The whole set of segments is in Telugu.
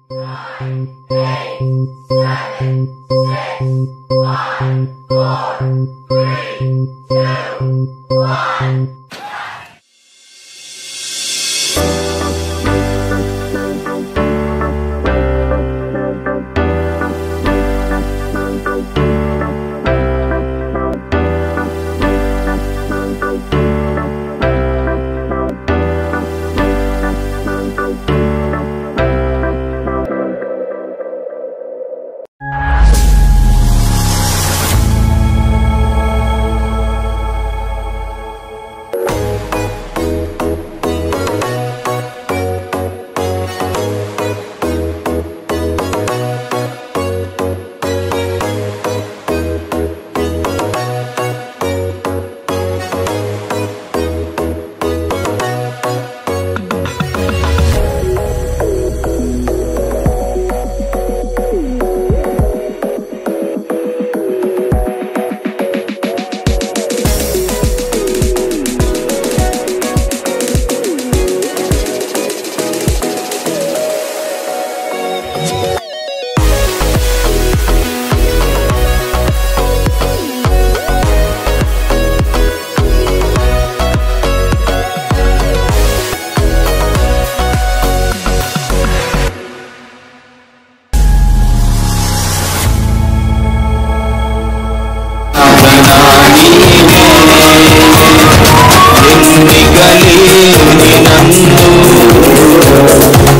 సమయంలో బాధలలో వ్యాధులలో నేనున్న తరుణంలో నా చేయి పట్టి నన్ను నడిపించిన యేసయ్యా నీ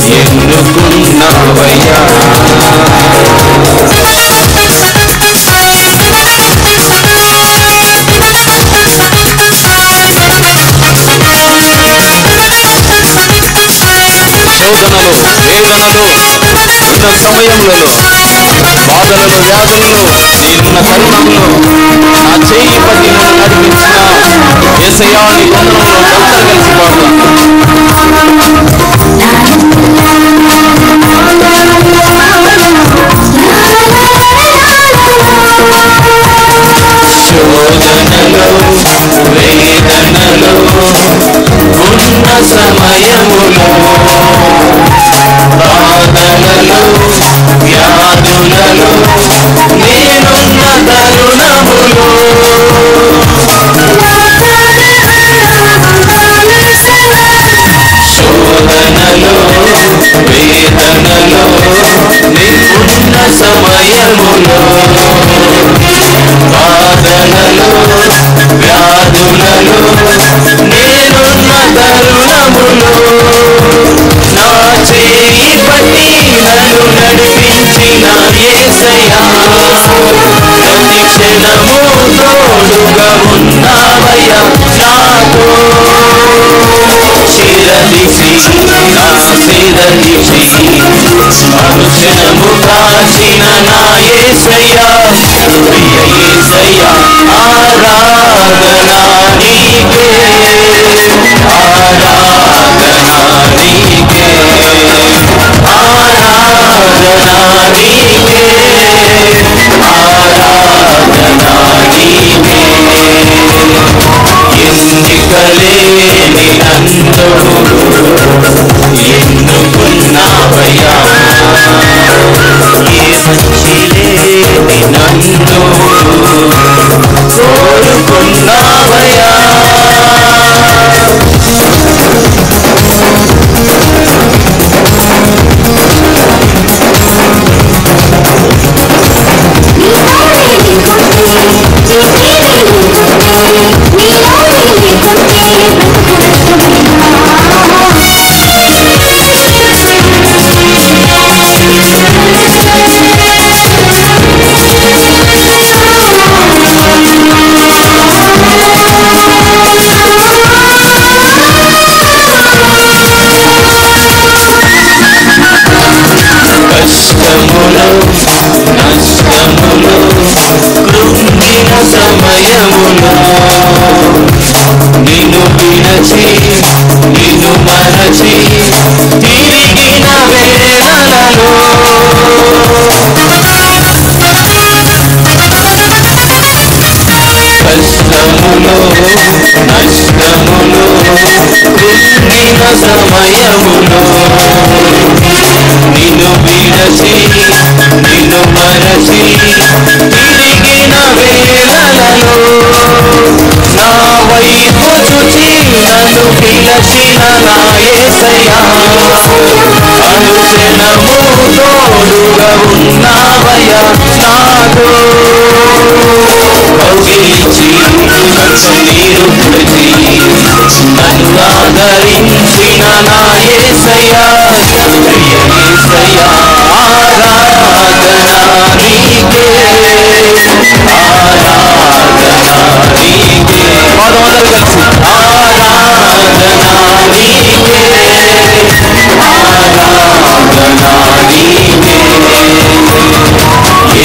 వందనంలో అందరూ కలిసి శోధనలో వేదనలో ఉన్న సమయములో బాధలలో వ్యాధులలో నేనున్న తరుణములో శోధనలో వేదనలో నేనున్న సమయములో బాధలలో వ్యాధులలో నేనున్న తరుణములో నా చేయి పట్టి నన్ను నడిపించిన యేసయ్యా ప్రతి క్షణము తోడుగా ఉన్నావయ్యా నాతో శిరదిసి నా శిరదిసి అనుక్షణము కాచిన నా యేసయ్యా ప్రియ యేసయ్యా ఆరాధనా నీకే ఆరాధనా నీకే ఆరాధనా నీకే ఆరాధనా నీకే ఎన్నికలేని నన్ను ఎన్నుకున్నావయ్యా ఏ మంచి లేని నన్ను కోరుకున్నావయ్యా నష్టములో కృంగిన సమయములో నిన్ను విడచి నిన్ను మరచి తిరిగిన వేళలలో కష్టములో నష్టములో కృంగిన సమయములో నిన్ను తోడుగా ఉన్నావయ్యా నాతో కౌగిలించి కన్నీరు తుడిచి నన్ను ఆదరించిన నా యేసయ్యా యేసయ్యా ఆరాధన నీకే ఆరాధన నీకే పాదమందరూ కలిసి ఆరాధన నీకే ఆరాధన నీకే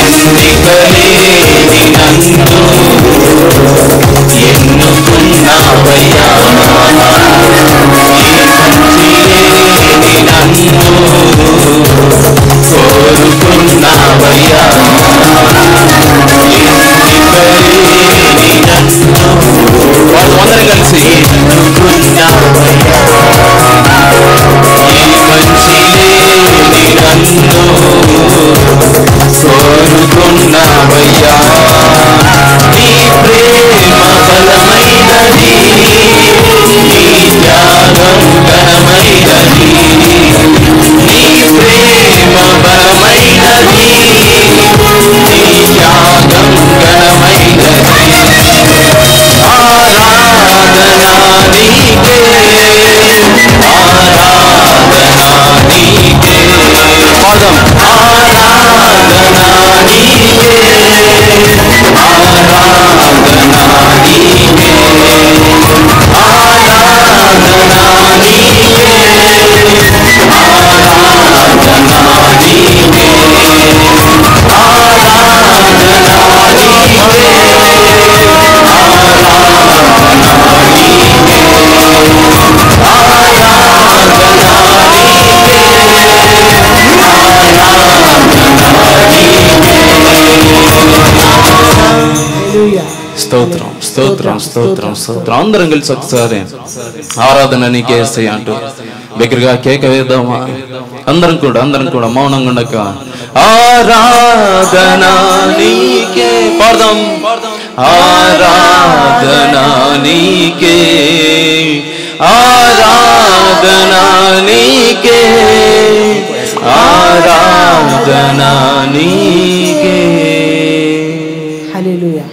ఎన్నికలేని నన్ను ఎన్నుకున్నావయ్యా ఈ సంచిలేని నన్ను కోరుకున్నావయ్యా ఎన్నికలేని నన్ను పాదమందరూ కలిసి ఎన్నుకున్నావయ్యా ఈ మంచిలేని నన్ను కోరుకున్నావయ్యా నీ ప్రేమ బలమైనది నీ త్యాగం ఘనమైనది నీ ప్రేమ బలమైనది నీ త్యాగం ఘనమైనది ఆరాధన నీకే ఆరాధన నీకే పాదం ఆరాధన నీకే ఆరాధన నీకే ఆరాధన నీకే ఆరాధన నీకే స్తోత్రం స్తోత్రం స్తోత్రం స్తోత్రం. అందరం కలిసి ఒకసారి ఆరాధన నీకే యేసయ్యా అంటూ దగ్గరగా కేక వేద్దామా? అందరం కూడా మౌనంగా ఉండక ఆరాధన నీకే పాడదాం. ఆరాధన నీకే ఆరాధన నీకే ఆరాధన నీకే. హల్లెలూయా.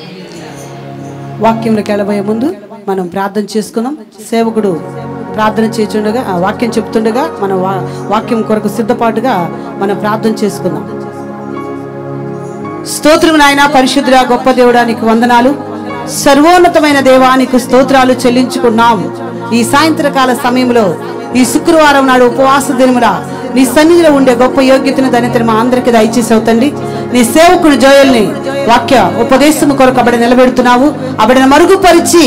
వాక్యంలోకి వెళ్ళబోయే ముందు మనం ప్రార్థన చేసుకుందాం. సేవకుడు ప్రార్థన చేస్తుండగా వాక్యం చెప్తుండగా మన వాక్యం కొరకు సిద్ధపాటుగా మనం ప్రార్థన చేసుకుందాం. స్తోత్రం నాయన, పరిశుద్ధుడా, గొప్ప దేవుడా, నీకు వందనాలు. సర్వోన్నతమైన దేవానికి స్తోత్రాలు చెల్లించుకున్నాము. ఈ సాయంత్రకాల సమయంలో ఈ శుక్రవారం నాడు ఉపవాస దినములా నీ సన్నిధిలో ఉండే గొప్ప యోగ్యతను ధన్యతను మా అందరికీ దయచేసవుతండి. నీ సేవకుడు జోయల్ని వాక్య ఉపదేశము కొరకు అబడ నిలబెడుతున్నావు. అబడను మరుగుపరిచి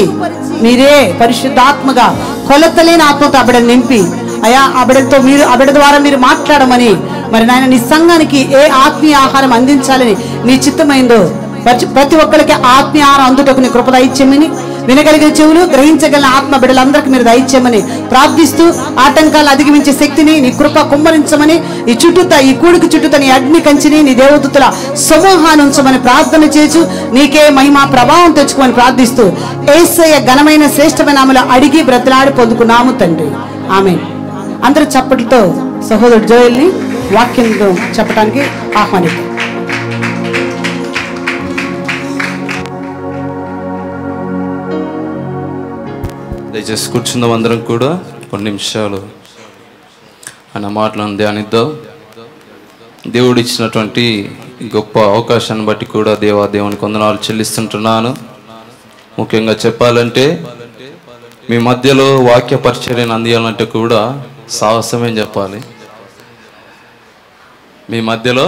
మీరే పరిశుద్ధాత్మగా కొలతలేని ఆత్మతో అబడను నింపి అయా అబడతో మీరు అబడ ద్వారా మీరు మాట్లాడమని మరి నాయన నీ సంఘానికి ఏ ఆత్మీయ ఆహారం అందించాలని నీ చిత్తమైందో ప్రతి ఒక్కరికి ఆత్మీయ ఆహారం అందుటకు నీ కృప దయచేయమని, వినగలిగిన చెవులు గ్రహించగలిగిన ఆత్మ బిడ్డలందరికీ మీరు దయచేయమని ప్రార్థిస్తూ ఆటంకాలు అధిగమించే శక్తిని నీ కృప కుమ్మరించమని, ఈ చుట్టూత ఈ కూడికి చుట్టూత నీ అగ్ని కంచిని నీ దేవదూతల సమూహాన్ని ఉంచమని ప్రార్థన చేసు నీకే మహిమ ప్రభావం తెచ్చుకోమని ప్రార్థిస్తూ యేసయ్య ఘనమైన శ్రేష్టమైన నామములో అడిగి బ్రతిలాడి పొందుకున్నాము తండ్రి, ఆమేన్. అందరూ చప్పట్లతో సహోదరుడు జోయల్ని వాక్యం చెప్పడానికి ఆహ్వానిద్దాం. దయచేసి కూర్చుందాం. అందరం కూడా కొన్ని నిమిషాలు ఆయన మాటలను ధ్యానిద్దాం. దేవుడు ఇచ్చినటువంటి గొప్ప అవకాశాన్ని బట్టి కూడా దేవునికి వందనాలు చెల్లిస్తుంటున్నాను. ముఖ్యంగా చెప్పాలంటే మీ మధ్యలో వాక్య పరిచర్యను అందియాలంటే కూడా సాహసమే చెప్పాలి. మీ మధ్యలో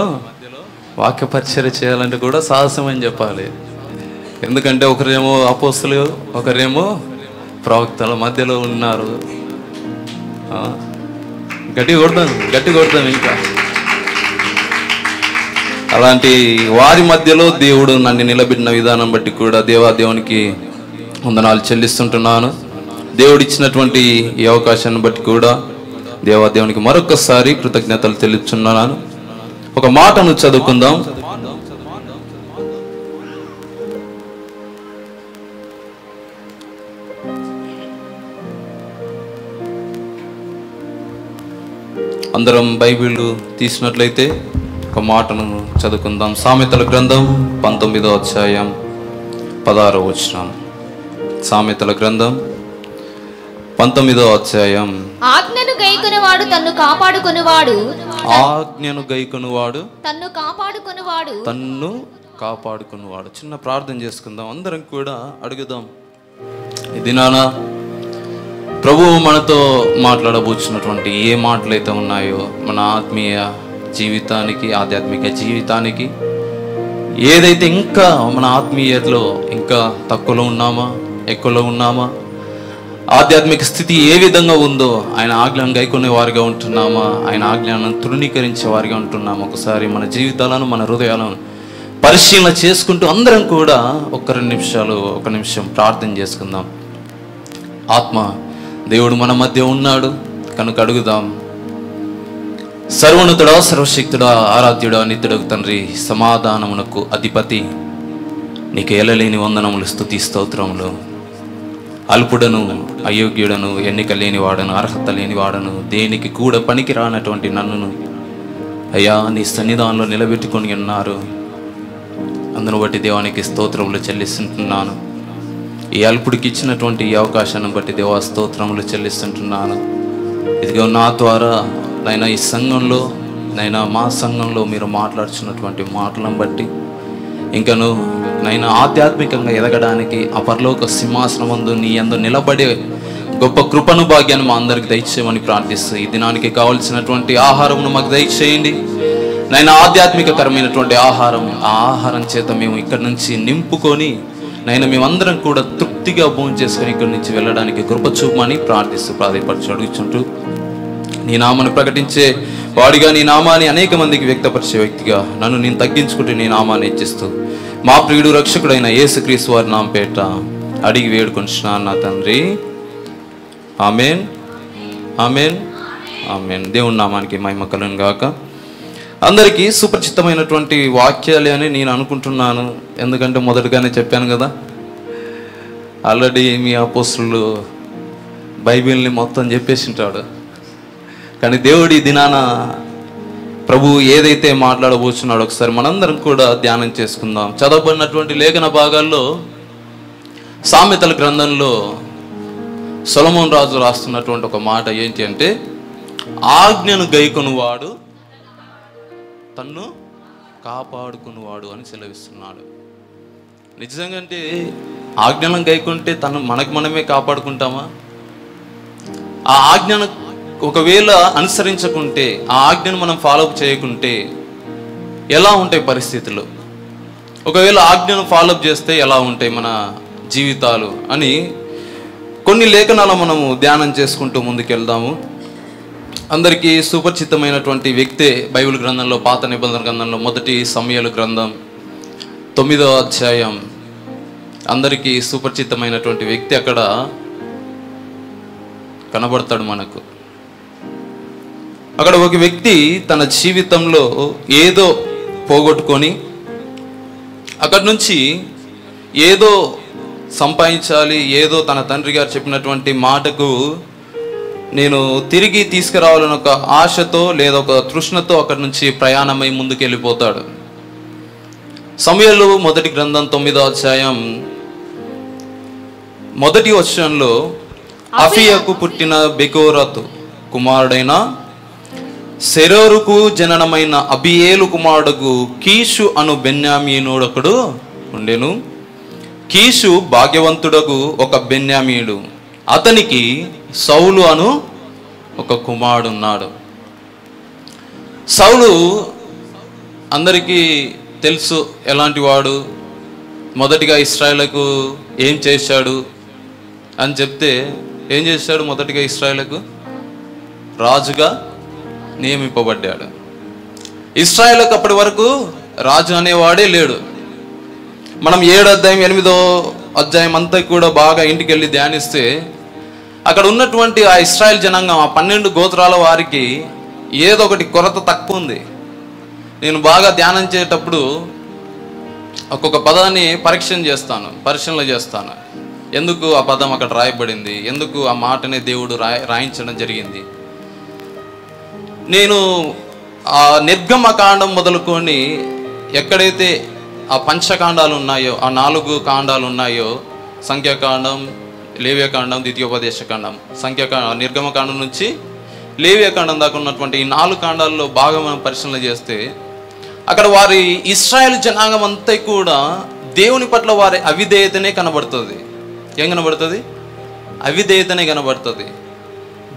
వాక్య పరిచర్య చేయాలంటే కూడా సాహసమని చెప్పాలి. ఎందుకంటే ఒకరేమో అపోస్తులు, ఒకరేమో ప్రవక్తల మధ్యలో ఉన్నారు. గట్టి కొడతాం ఇంకా. అలాంటి వారి మధ్యలో దేవుడు నన్ను నిలబెట్టిన విధానం బట్టి కూడా దేవునికి వందనాలు చెల్లిస్తుంటున్నాను. దేవుడు ఇచ్చినటువంటి ఈ అవకాశాన్ని బట్టి కూడా దేవునికి మరొకసారి కృతజ్ఞతలు తెలుపుతున్నాను. ఒక మాటను చదువుకుందాం. అందరం బైబిల్ తీసినట్లయితే ఒక మాటను చదువుకుందాం. సామెతల గ్రంథం 19వ అధ్యాయం 16వ వచనం. సామెతల గ్రంథం 19వ అధ్యాయం. ఆజ్ఞను గైకొనువాడు తన్ను కాపాడుకొనువాడు, ఆజ్ఞను గైకొనువాడు తన్ను కాపాడుకొనువాడు, తన్ను కాపాడుకున్నవాడు. చిన్న ప్రార్థన చేసుకుందాం, అందరం కూడా అడుగుదాం. ఈ దినాన ప్రభువు మనతో మాట్లాడబోచున్నటువంటి ఏ మాటలైతే ఉన్నాయో మన ఆత్మీయ జీవితానికి, ఆధ్యాత్మిక జీవితానికి, ఏదైతే ఇంకా మన ఆత్మీయతలో ఇంకా తక్కువలో ఉన్నామా, ఎక్కువలో ఉన్నామా, ఆధ్యాత్మిక స్థితి ఏ విధంగా ఉందో, ఆయన ఆజ్ఞను గైకొనే వారిగా ఉంటున్నామా, ఆయన ఆజ్ఞను తృణీకరించే వారిగా ఉంటున్నామా, ఒకసారి మన జీవితాలను, మన హృదయాలను పరిశీలన చేసుకుంటూ అందరం కూడా ఒక నిమిషం ప్రార్థన చేసుకుందాం. ఆత్మ దేవుడు మన మధ్య ఉన్నాడు కనుక అడుగుదాం. సర్వోన్నతుడా, సర్వశక్తుడా, ఆరాధ్యుడా, నిత్యుడగు తండ్రి, సమాధానమునకు అధిపతి, నీకు ఎలలేని వందనములు, స్తుతి స్తోత్రములు. అల్పుడను, అయోగ్యుడను, ఎన్నిక లేనివాడను, అర్హత లేనివాడను, దేనికి కూడా పనికి రానటువంటి నన్నును అయ్యా నీ సన్నిధానంలో నిలబెట్టుకొని ఉన్నారు. అందును బట్టి దేవానికి స్తోత్రములు చెల్లిస్తుంటున్నాను. ఈ అల్పుడికి ఇచ్చినటువంటి ఈ అవకాశాన్ని బట్టి దేవా స్తోత్రములు చెల్లిస్తుంటున్నాను. ఇదిగో నా ద్వారా నైనా ఈ సంఘంలో, నైనా మా సంఘంలో మీరు మాట్లాడుతున్నటువంటి మాటలను బట్టి ఇంకను నైనా ఆధ్యాత్మికంగా ఎదగడానికి ఆ పరలోక సింహాసనం ముందు నీ యందు నిలబడే గొప్ప కృపను, భాగ్యాన్ని మా అందరికి దయచేయమని ప్రార్థిస్తూ ఈ దినానికి కావలసినటువంటి ఆహారమును మాకు దయచేయండి. నైనా ఆధ్యాత్మికకరమైనటువంటి ఆహారం, ఆ ఆహారం చేత మేము ఇక్కడి నుంచి నింపుకొని నైనా మేమందరం కూడా తృప్తిగా భోజనం చేసుకొని ఇక్కడి నుంచి వెళ్ళడానికి కృప చూపమని ప్రార్థిస్తూ ప్రాధాయపరచు అడుగుచుంటూ నీ నామాన్ని ప్రకటించే వాడిగా, నీ నామాన్ని అనేక మందికి వ్యక్తపరిచే వ్యక్తిగా నన్ను నేను తగ్గించుకుంటూ నీ నామాన్ని ఇచ్చిస్తూ మా ప్రియుడు రక్షకుడైన యేసుక్రీస్తు వారి నామ పేట అడిగి వేడుకొంటున్నాను నా తండ్రి. ఆమేన్, ఆమేన్, ఆమేన్. దేవుని నామానికి మహిమ కలుగును గాక. అందరికీ సుపరిచితమైనటువంటి వాక్యాలే అని నేను అనుకుంటున్నాను. ఎందుకంటే మొదటగానే చెప్పాను కదా, ఆల్రెడీ మీ అపోస్తులు బైబిల్ని మొత్తం చెప్పేసి ఉంటాడు. కానీ దేవుడి దినాన ప్రభు ఏదైతే మాట్లాడబోతున్నాడో ఒకసారి మనందరం కూడా ధ్యానం చేసుకుందాం. చదవబడినటువంటి లేఖన భాగాల్లో సామెతల గ్రంథంలో సొలొమోను రాజు రాస్తున్నటువంటి ఒక మాట ఏంటి అంటే, ఆజ్ఞను గైకొనువాడు తన్ను కాపాడుకున్నవాడు అని సెలవిస్తున్నాడు. నిజంగా అంటే ఆజ్ఞలను గైకుంటే మనకు మనమే కాపాడుకుంటామా? ఆ ఆజ్ఞను ఒకవేళ అనుసరించకుంటే, ఆ ఆజ్ఞను మనం ఫాలోఅప్ చేయకుంటే ఎలా ఉంటాయి పరిస్థితులు? ఒకవేళ ఆజ్ఞను ఫాలోఅప్ చేస్తే ఎలా ఉంటాయి మన జీవితాలు అని కొన్ని లేఖనాలు మనము ధ్యానం చేసుకుంటూ ముందుకెళ్దాము. అందరికీ సుపరిచితమైనటువంటి వ్యక్తే బైబిల్ గ్రంథంలో, పాత నిబంధన గ్రంథంలో 1 సమూయేలు గ్రంథం 9వ అధ్యాయం. అందరికీ సుపరిచితమైనటువంటి వ్యక్తి అక్కడ కనబడతాడు మనకు. అక్కడ ఒక వ్యక్తి తన జీవితంలో ఏదో పోగొట్టుకొని అక్కడి నుంచి ఏదో సంపాదించాలి, ఏదో తన తండ్రి గారు చెప్పినటువంటి మాటకు నేను తిరిగి తీసుకురావాలని ఒక ఆశతో లేదా ఒక తృష్ణతో అక్కడి నుంచి ప్రయాణమై ముందుకు వెళ్ళిపోతాడు. సమూయేలు మొదటి గ్రంథం 9వ అధ్యాయం 1వ వచనంలో అఫీయకు పుట్టిన బెకోరతు కుమారుడైన సెరోరుకు జననమైన అబియేలు కుమారుడుకు కీషు అను బెన్యామీనుడొకడు ఉండెను. కీషు భాగ్యవంతుడకు ఒక బెన్యామీయుడు, అతనికి సౌలు అను ఒక కుమారుడు ఉన్నాడు. సౌలు అందరికీ తెలుసు ఎలాంటి వాడు, మొదటిగా ఇశ్రాయేలుకు ఏం చేశాడు అని చెప్తే, ఏం చేశాడు? మొదటిగా ఇశ్రాయేలుకు రాజుగా నియమింపబడ్డాడు. ఇశ్రాయేలుకు అప్పటి వరకు రాజు అనేవాడే లేడు. మనం 7వ అధ్యాయం 8వ అధ్యాయం అంతా కూడా బాగా ఇంటికి వెళ్ళి ధ్యానిస్తే అక్కడ ఉన్నటువంటి ఆ ఇశ్రాయేల్ జనాంగం, ఆ 12 గోత్రాల వారికి ఏదో ఒకటి కొరత తక్కువ ఉంది. నేను బాగా ధ్యానం చేసేటప్పుడు ఒక్కొక్క పదాన్ని పరిశీలన చేస్తాను. ఎందుకు ఆ పదం అక్కడ రాయబడింది, ఎందుకు ఆ మాటనే దేవుడు రాయించడం జరిగింది. నేను ఆ నిర్గమకాండం మొదలుకొని ఎక్కడైతే ఆ పంచకాండాలు ఉన్నాయో, ఆ 4 కాండాలు ఉన్నాయో, సంఖ్యాకాండం, లేవ్యకాండం, ద్వితీయోపదేశకాండం, నిర్గమకాండం నుంచి లేవ్యకాండం దాకా ఉన్నటువంటి ఈ 4 కాండాల్లో బాగా మనం పరిశీలన చేస్తే అక్కడ వారి ఇశ్రాయేలు జనాంగం అంతా కూడా దేవుని పట్ల వారి అవిధేయతనే కనబడుతుంది. ఏం కనబడుతుంది? అవిధేయతనే కనబడుతుంది.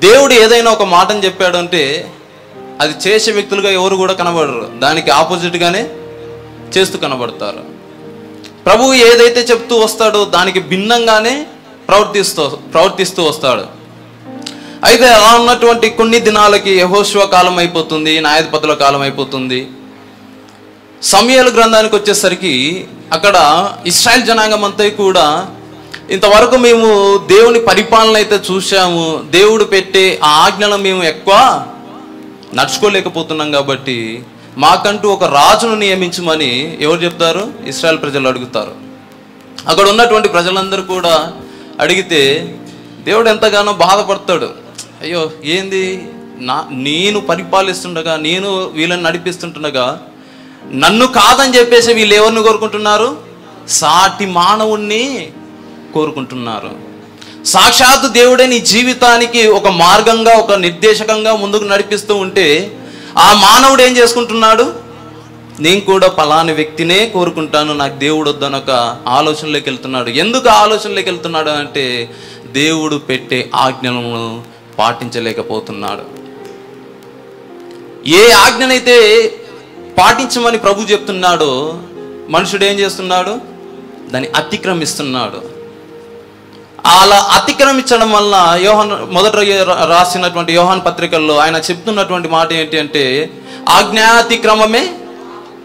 దేవుడు ఏదైనా ఒక మాటను చెప్పాడు అంటే అది చేసే వ్యక్తులుగా ఎవరు కూడా కనబడరు, దానికి ఆపోజిట్గానే చేస్తూ కనబడతారు. ప్రభువు ఏదైతే చెప్తూ వస్తాడో దానికి భిన్నంగానే ప్రవర్తిస్తూ వస్తాడు. అయితే అలా ఉన్నటువంటి కొన్ని దినాలకి యెహోషువ కాలం అయిపోతుంది, న్యాయాధిపతుల కాలం అయిపోతుంది. సమూయేలు గ్రంథానికి వచ్చేసరికి అక్కడ ఇశ్రాయేల్ జనాంగం అంతా కూడా ఇంతవరకు మేము దేవుని పరిపాలన అయితే చూసాము, దేవుడు పెట్టే ఆ ఆజ్ఞలను మేము ఎక్కువ నడుచుకోలేకపోతున్నాం కాబట్టి మాకంటూ ఒక రాజును నియమించమని ఎవరు చెప్తారు? ఇశ్రాయేల్ ప్రజలు అడుగుతారు. అక్కడ ఉన్నటువంటి ప్రజలందరూ కూడా అడిగితే దేవుడు ఎంతగానో బాధపడతాడు. అయ్యో ఏంది, నేను పరిపాలిస్తుండగా, నేను వీళ్ళని నడిపిస్తుండగా నన్ను కాదని చెప్పేసి వీళ్ళు ఎవరిని కోరుకుంటున్నారు? సాటి మానవుణ్ణి కోరుకుంటున్నారు. సాక్షాత్తు దేవుడే నీ జీవితానికి ఒక మార్గంగా, ఒక నిర్దేశకంగా ముందుకు నడిపిస్తూ ఉంటే ఆ మానవుడు ఏం చేసుకుంటున్నాడు? నేను కూడా పలాని వ్యక్తినే కోరుకుంటాను, నాకు దేవుడు వద్దని ఒక ఆలోచనలోకి వెళ్తున్నాడు. ఎందుకు ఆలోచనలోకి వెళ్తున్నాడు అంటే దేవుడు పెట్టే ఆజ్ఞలను పాటించలేకపోతున్నాడు. ఏ ఆజ్ఞనైతే పాటించమని ప్రభు చెప్తున్నాడో మనుషుడు ఏం చేస్తున్నాడు? దాన్ని అతిక్రమిస్తున్నాడు. అలా అతిక్రమించడం వల్ల మొదట రాసినటువంటి యోహాను పత్రికల్లో ఆయన చెప్తున్నటువంటి మాట ఏంటి అంటే ఆజ్ఞాతిక్రమమే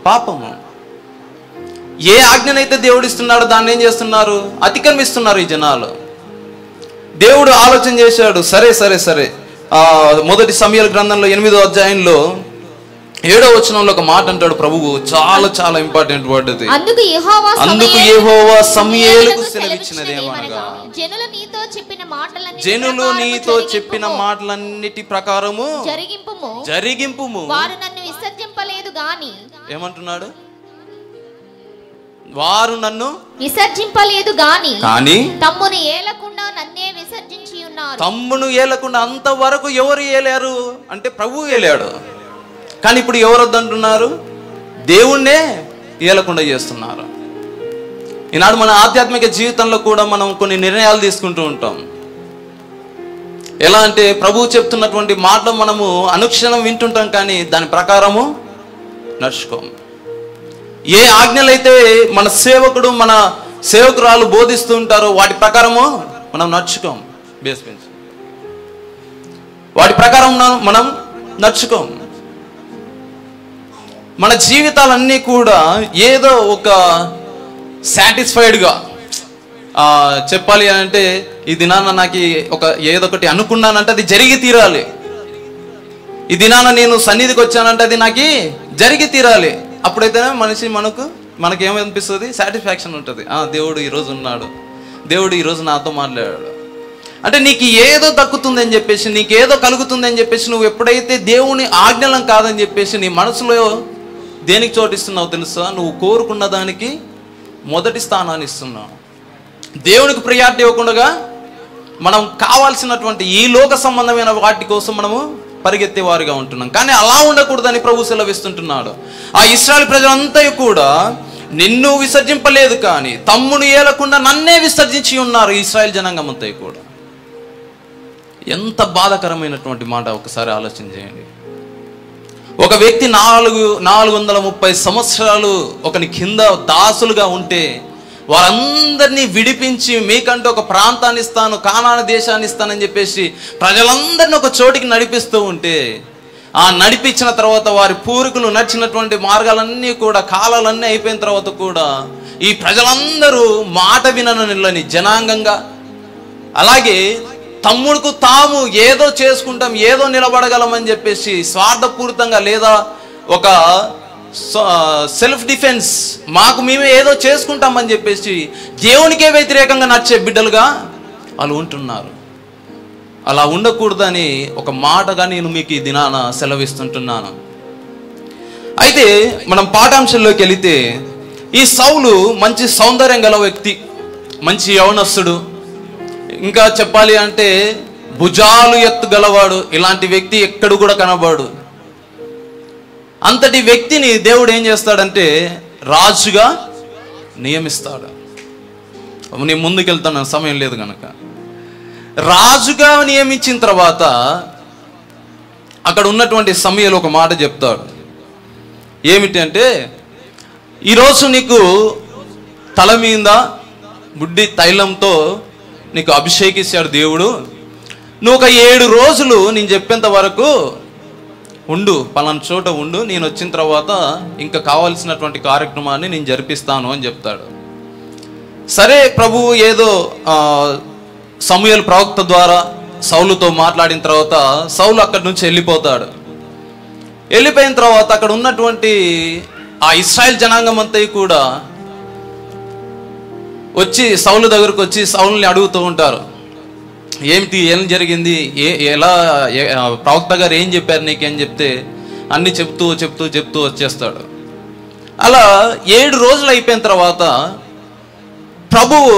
పాపము. ఏ ఆజ్ఞనైతే దేవుడు ఇస్తున్నాడో దాన్ని ఏం చేస్తున్నారు? అతిక్రమిస్తున్నారు ఈ జనాలు. దేవుడు ఆలోచన చేశాడు, సరే సరే సరే మొదటి సమూయేలు గ్రంథంలో 8వ అధ్యాయంలో 7వ వచనంలో ఒక మాట అంటాడు ప్రభువు, చాలా చాలా ఇంపార్టెంట్ వర్డ్ అది. అందుకు యెహోవా సమూయేలుకు సెలవిచ్చినదేమనగా జనులు నీతో చెప్పిన మాటలన్నిటి ప్రకారము జరిగింపుము. వారు నన్ను విసర్జింపలేదు గాని, ఏమంటున్నాడు? వారు నన్ను విసర్జింపలేదు గాని తమ్మును ఏలకుండా నన్నే విసర్జించి ఉన్నారు. తమ్మును ఏలకుండా అంతవరకు ఎవరు ఏలారు అంటే ప్రభువు ఏలాడు. కానీ ఇప్పుడు ఎవరు వద్దంటున్నారు? దేవుణ్ణే ఏలకుండా చేస్తున్నారు. ఈనాడు మన ఆధ్యాత్మిక జీవితంలో కూడా మనం కొన్ని నిర్ణయాలు తీసుకుంటూ ఉంటాం. ఎలా అంటే ప్రభువు చెప్తున్నటువంటి మాటలు మనము అనుక్షణం వింటుంటాం, కానీ దాని ప్రకారము నడుచుకోము. ఏ ఆజ్ఞలైతే మన సేవకుడు, మన సేవకురాలు బోధిస్తూ ఉంటారో వాటి ప్రకారము మనం నడుచుకోం. బేస్మెంట్ వాటి ప్రకారం మనం నడుచుకోం. మన జీవితాలన్నీ కూడా ఏదో ఒక సాటిస్ఫైడ్గా చెప్పాలి అంటే ఈ దినాన నాకు ఏదో ఒకటి అనుకున్నానంటే అది జరిగి తీరాలి. ఈ దినాన నేను సన్నిధికి వచ్చానంటే అది నాకు జరిగి తీరాలి. అప్పుడైతేనే మనకేమనిపిస్తుంది? సాటిస్ఫాక్షన్ ఉంటుంది. దేవుడు ఈరోజు ఉన్నాడు, దేవుడు ఈరోజు నాతో మాట్లాడాడు అంటే నీకు ఏదో దక్కుతుందని చెప్పేసి, నీకేదో కలుగుతుందని చెప్పేసి నువ్వు ఎప్పుడైతే దేవుని ఆజ్ఞలను కాదని చెప్పేసి నీ మనసులో దేనికి చోటిస్తున్నావు తెలుసా? నువ్వు కోరుకున్న దానికి మొదటి స్థానాన్ని ఇస్తున్నావు. దేవునికి ప్రియారిటీ ఇవ్వకుండా మనం కావాల్సినటువంటి ఈ లోక సంబంధమైన వాటి కోసం మనము పరిగెత్తేవారుగా ఉంటున్నాం. కానీ అలా ఉండకూడదని ప్రభు సెలవిస్తుంటున్నాడు. ఆ ఇశ్రాయేలు ప్రజలంతా కూడా నిన్ను విసర్జింపలేదు కానీ తమ్మును ఏలకుండా నన్నే విసర్జించి ఉన్నారు. ఇశ్రాయేలు జనాంగం అంతా కూడా. ఎంత బాధాకరమైనటువంటి మాట ఒకసారి ఆలోచన చేయండి. ఒక వ్యక్తి 430 సంవత్సరాలు ఒకని కింద దాసులుగా ఉంటే వారందరినీ విడిపించి మీకంటే ఒక ప్రాంతాన్ని ఇస్తాను, కానాను దేశాన్ని ఇస్తానని చెప్పేసి ప్రజలందరినీ ఒక చోటికి నడిపిస్తూ ఉంటే ఆ నడిపించిన తర్వాత వారి పూర్వీకులు నడిచినటువంటి మార్గాలన్నీ కూడా, కాలాలన్నీ అయిపోయిన తర్వాత కూడా ఈ ప్రజలందరూ మాట వినని జనాంగంగా, అలాగే తమ్ముడుకు తాము ఏదో చేసుకుంటాం, ఏదో నిలబడగలమని చెప్పేసి స్వార్థపూరితంగా లేదా ఒక సెల్ఫ్ డిఫెన్స్ మాకు మేమే ఏదో చేసుకుంటామని చెప్పేసి దేవునికే వ్యతిరేకంగా నడిచే బిడ్డలుగా వాళ్ళు ఉంటున్నారు. అలా ఉండకూడదని ఒక మాటగా నేను మీకు ఈ దినాన సెలవిస్తుంటున్నాను. అయితే మనం పాఠాంశంలోకి వెళితే, ఈ సౌలు మంచి సౌందర్యం గల వ్యక్తి, మంచి యవనస్తుడు, ఇంకా చెప్పాలి అంటే భుజాలు ఎత్తు గలవాడు. ఇలాంటి వ్యక్తి ఎక్కడ కూడా కనబడు. అంతటి వ్యక్తిని దేవుడు ఏం చేస్తాడంటే రాజుగా నియమిస్తాడు. నేను ముందుకెళ్తాను, సమయం లేదు కనుక. రాజుగా నియమించిన తర్వాత అక్కడ ఉన్నటువంటి సమయంలో ఒక మాట చెప్తాడు. ఏమిటి అంటే, ఈరోజు నీకు తల మీద బుడ్డి తైలంతో నీకు అభిషేకిస్తాడు దేవుడు. నువ్వు ఒక 7 రోజులు నేను చెప్పేంత వరకు ఉండు, పలానా చోట ఉండు, నేను వచ్చిన తర్వాత ఇంకా కావాల్సినటువంటి కార్యక్రమాన్ని నేను జరిపిస్తాను అని చెప్తాడు. సరే, ప్రభువు ఏదో సమూయేలు ప్రవక్త ద్వారా సౌలుతో మాట్లాడిన తర్వాత సౌలు అక్కడి నుంచి వెళ్ళిపోతాడు. వెళ్ళిపోయిన తర్వాత అక్కడ ఉన్నటువంటి ఆ ఇశ్రాయేల్ జనాంగం అంతా కూడా వచ్చి సౌలు దగ్గరకు వచ్చి సౌలుని అడుగుతూ ఉంటారు, ఏం జరిగింది, ఎలా ప్రవక్త గారు ఏం చెప్పారు నీకేం చెప్తే అన్ని చెప్తూ చెప్తూ చెప్తూ వచ్చేస్తాడు. అలా 7 రోజులు అయిపోయిన తర్వాత ప్రభువు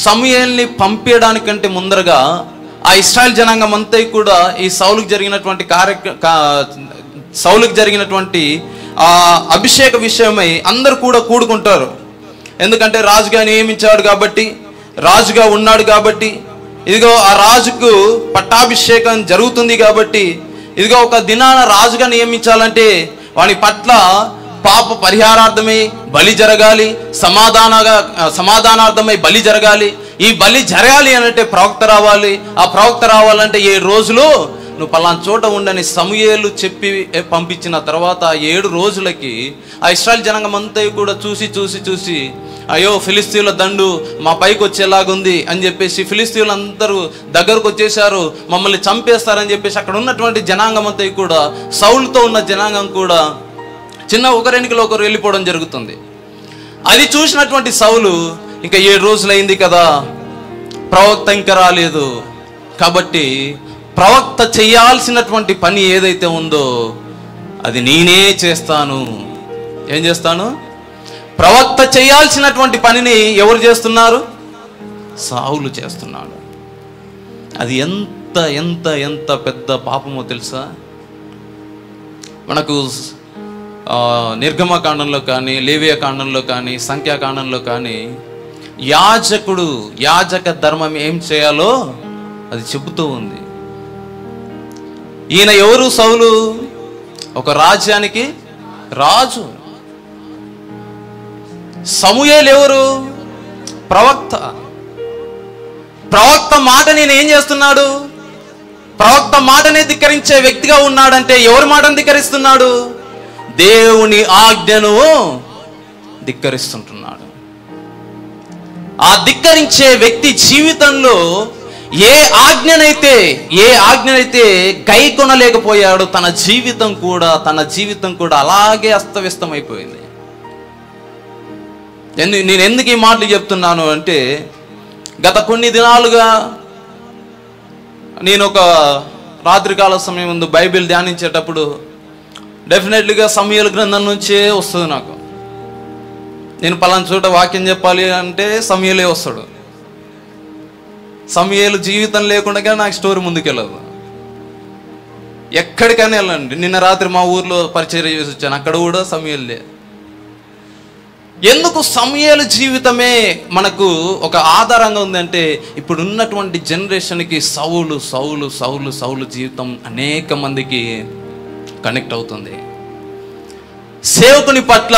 సమూయేలుని పంపించడానికంటే ముందరగా ఆ ఇశ్రాయేల్ జనాంగం అంతా కూడా ఈ సౌలుకి జరిగినటువంటి ఆ అభిషేక విషయమై అందరు కూడా కూడుకుంటారు. ఎందుకంటే రాజుగా నియమించాడు కాబట్టి, రాజుగా ఉన్నాడు కాబట్టి, ఇదిగో ఆ రాజుకు పట్టాభిషేకం జరుగుతుంది కాబట్టి, ఇదిగో ఒక దినాన రాజుగా నియమించాలంటే వాని పట్ల పాప పరిహారార్థమై బలి జరగాలి, సమాధానార్థమై బలి జరగాలి. ఈ బలి జరగాలి అంటే ప్రవక్త రావాలి. ఆ ప్రవక్త రావాలంటే 7 రోజులు నువ్వు పలానా చోట ఉండని సమూయేలు చెప్పి పంపించిన తర్వాత 7 రోజులకి ఆ ఇశ్రాయేల్ జనాంగం అంతా కూడా చూసి అయ్యో ఫిలిస్తీన్ల దండు మా పైకి వచ్చేలాగుంది అని చెప్పేసి ఫిలిస్తీన్లు అందరూ దగ్గరకు వచ్చేసారు, మమ్మల్ని చంపేస్తారని చెప్పేసి అక్కడ ఉన్నటువంటి జనాంగం అంతా కూడా, సౌలుతో ఉన్న జనాంగం కూడా చిన్న ఒకరెనికలో ఒకరు వెళ్ళిపోవడం జరుగుతుంది. అది చూసినటువంటి సౌలు ఇంకా 7 రోజులైంది కదా, ప్రవక్త ఇంకా రాలేదు కాబట్టి ప్రవక్త చేయాల్సినటువంటి పని ఏదైతే ఉందో అది నేనే చేస్తాను. ఏం చేస్తాను? ప్రవక్త చేయాల్సినటువంటి పనిని ఎవరు చేస్తున్నారు? సౌలు చేస్తున్నాడు. అది ఎంత ఎంత ఎంత పెద్ద పాపమో తెలుసా? మనకు నిర్గమకాండంలో కానీ, లేవియకాండంలో కానీ, సంఖ్యాకాండంలో కానీ యాజక ధర్మం ఏం చేయాలో అది చెబుతూ ఉంది. ఈయన ఎవరు? సౌలు ఒక రాజ్యానికి రాజు. సమూయేలు ఎవరు? ప్రవక్త. ప్రవక్త మాట నేను ఏం చేస్తున్నాడు? ప్రవక్త మాటనే ధిక్కరించే వ్యక్తిగా ఉన్నాడంటే ఎవరి మాటను ధిక్కరిస్తున్నాడు? దేవుని ఆజ్ఞను ధిక్కరిస్తుంటున్నాడు. ఆ ధిక్కరించే వ్యక్తి జీవితంలో ఏ ఆజ్ఞనైతే గైకొనలేకపోయాడో తన జీవితం కూడా అలాగే అస్తవ్యస్తమైపోయింది. నేను ఎందుకు ఈ మాటలు చెప్తున్నాను అంటే, గత కొన్ని దినాలుగా నేను ఒక రాత్రికాల సమయం ముందు బైబిల్ ధ్యానించేటప్పుడు డెఫినెట్లీగా సమూయేలు గ్రంథం నుంచే వస్తుంది నాకు. నేను పలానా చోట వాక్యం చెప్పాలి అంటే సమూయేలే వస్తాడు. సమూయేలు జీవితం లేకుండా నాకు స్టోరీ ముందుకెళ్ళదు. ఎక్కడికైనా వెళ్ళండి. నిన్న రాత్రి మా ఊర్లో పరిచయం చేసి వచ్చాను, అక్కడ కూడా సమూయేలే. ఎందుకు సమూయేలు జీవితమే మనకు ఒక ఆధారంగా ఉందంటే, ఇప్పుడు ఉన్నటువంటి జనరేషన్కి సౌలు జీవితం అనేక మందికి కనెక్ట్ అవుతుంది. సేవకుని పట్ల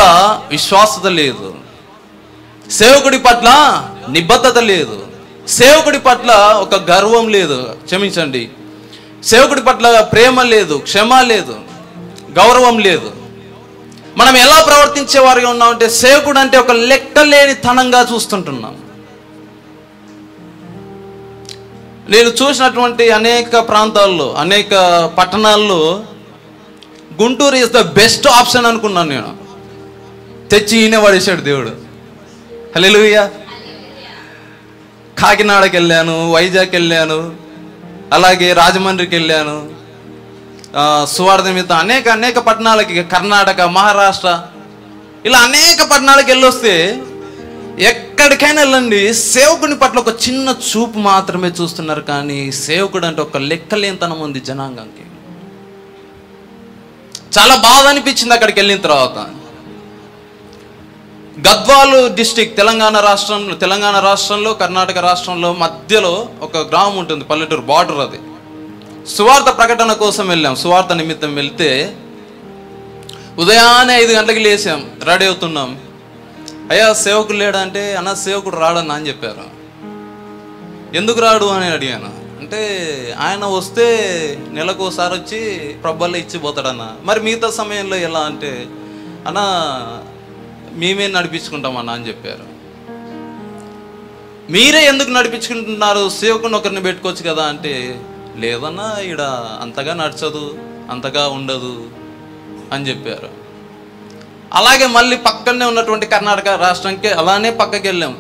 విశ్వాసత లేదు, సేవకుడి పట్ల నిబద్ధత లేదు, సేవకుడి పట్ల ఒక గర్వం లేదు, క్షమించండి, సేవకుడి పట్ల ప్రేమ లేదు, క్షమ లేదు, గౌరవం లేదు. మనం ఎలా ప్రవర్తించేవారుగా ఉన్నామంటే, సేవకుడు అంటే ఒక లెక్కలేని తనంగా చూస్తుంటున్నాం. నేను చూసినటువంటి అనేక ప్రాంతాల్లో, అనేక పట్టణాల్లో Guntur is the best option అనుకున్నాను నేను. తెచ్చి ఈయన పడేశాడు దేవుడు. హల్లెలూయా. కాకినాడకి వెళ్ళాను, వైజాగ్ వెళ్ళాను, అలాగే రాజమండ్రికి వెళ్ళాను, సువార్త నిమిత్తం అనేక పట్టణాలకి, కర్ణాటక, మహారాష్ట్ర, ఇలా అనేక పట్టణాలకు వెళ్ళొస్తే ఎక్కడికైనా వెళ్ళండి, సేవకుని పట్ల ఒక చిన్న చూపు మాత్రమే చూస్తున్నారు. కానీ సేవకుడు అంటే ఒక లెక్కలేనితనం ఉంది జనాంగానికి. చాలా బాధ అనిపించింది అక్కడికి వెళ్ళిన తర్వాత. గద్వాల్ డిస్టిక్ తెలంగాణ రాష్ట్రంలో కర్ణాటక రాష్ట్రంలో మధ్యలో ఒక గ్రామం ఉంటుంది, పల్లెటూరు బార్డర్. అది సువార్త ప్రకటన కోసం వెళ్ళాం. సువార్త నిమిత్తం వెళ్తే ఉదయాన్నే 5 గంటలకు లేసాం, రెడీ అవుతున్నాం. అయ్యా సేవకుడు లేడా అంటే, అన్న సేవకుడు రాడన్నా అని చెప్పారు. ఎందుకు రాడు అని అడిగాను. అంటే ఆయన వస్తే నెలకోసారి వచ్చి ప్రబ్బల్లో ఇచ్చిపోతాడన్న. మరి మిగతా సమయంలో ఎలా అంటే, అన్న మేమే నడిపించుకుంటామన్నా అని చెప్పారు. మీరే ఎందుకు నడిపించుకుంటున్నారు, సేవకుని ఒకరిని పెట్టుకోవచ్చు కదా అంటే, లేదన్నా ఈడ అంతగా నడచదు, అంతగా ఉండదు అని చెప్పారు. అలాగే మళ్ళీ పక్కనే ఉన్నటువంటి కర్ణాటక రాష్ట్రానికి అలానే పక్కకి వెళ్ళాం.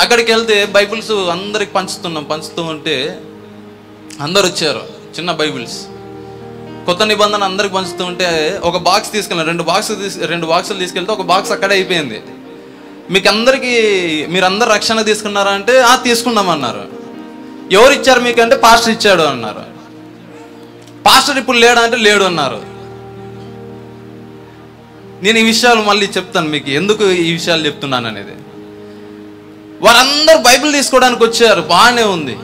అక్కడికి వెళ్తే బైబిల్స్ అందరికి పంచుతూ ఉంటే అందరు వచ్చారు. చిన్న బైబిల్స్, కొత్త నిబంధన అందరికి పంచుతూ ఉంటే ఒక బాక్స్ తీసుకెళ్ళాం. 2 బాక్సులు తీసుకెళ్తే ఒక బాక్స్ అక్కడే అయిపోయింది. మీరందరూ రక్షణ తీసుకున్నారా అంటే తీసుకున్నామన్నారు. ఎవరు ఇచ్చారు మీకు అంటే, పాస్టర్ ఇచ్చాడు అన్నారు. పాస్టర్ ఇప్పుడు లేడా అంటే, లేడు అన్నారు. నేను ఈ విషయాలు మళ్ళీ చెప్తాను మీకు, ఎందుకు ఈ విషయాలు చెప్తున్నాను అనేది. వారందరూ బైబిల్ తీసుకోవడానికి వచ్చారు, బాగానే ఉంది.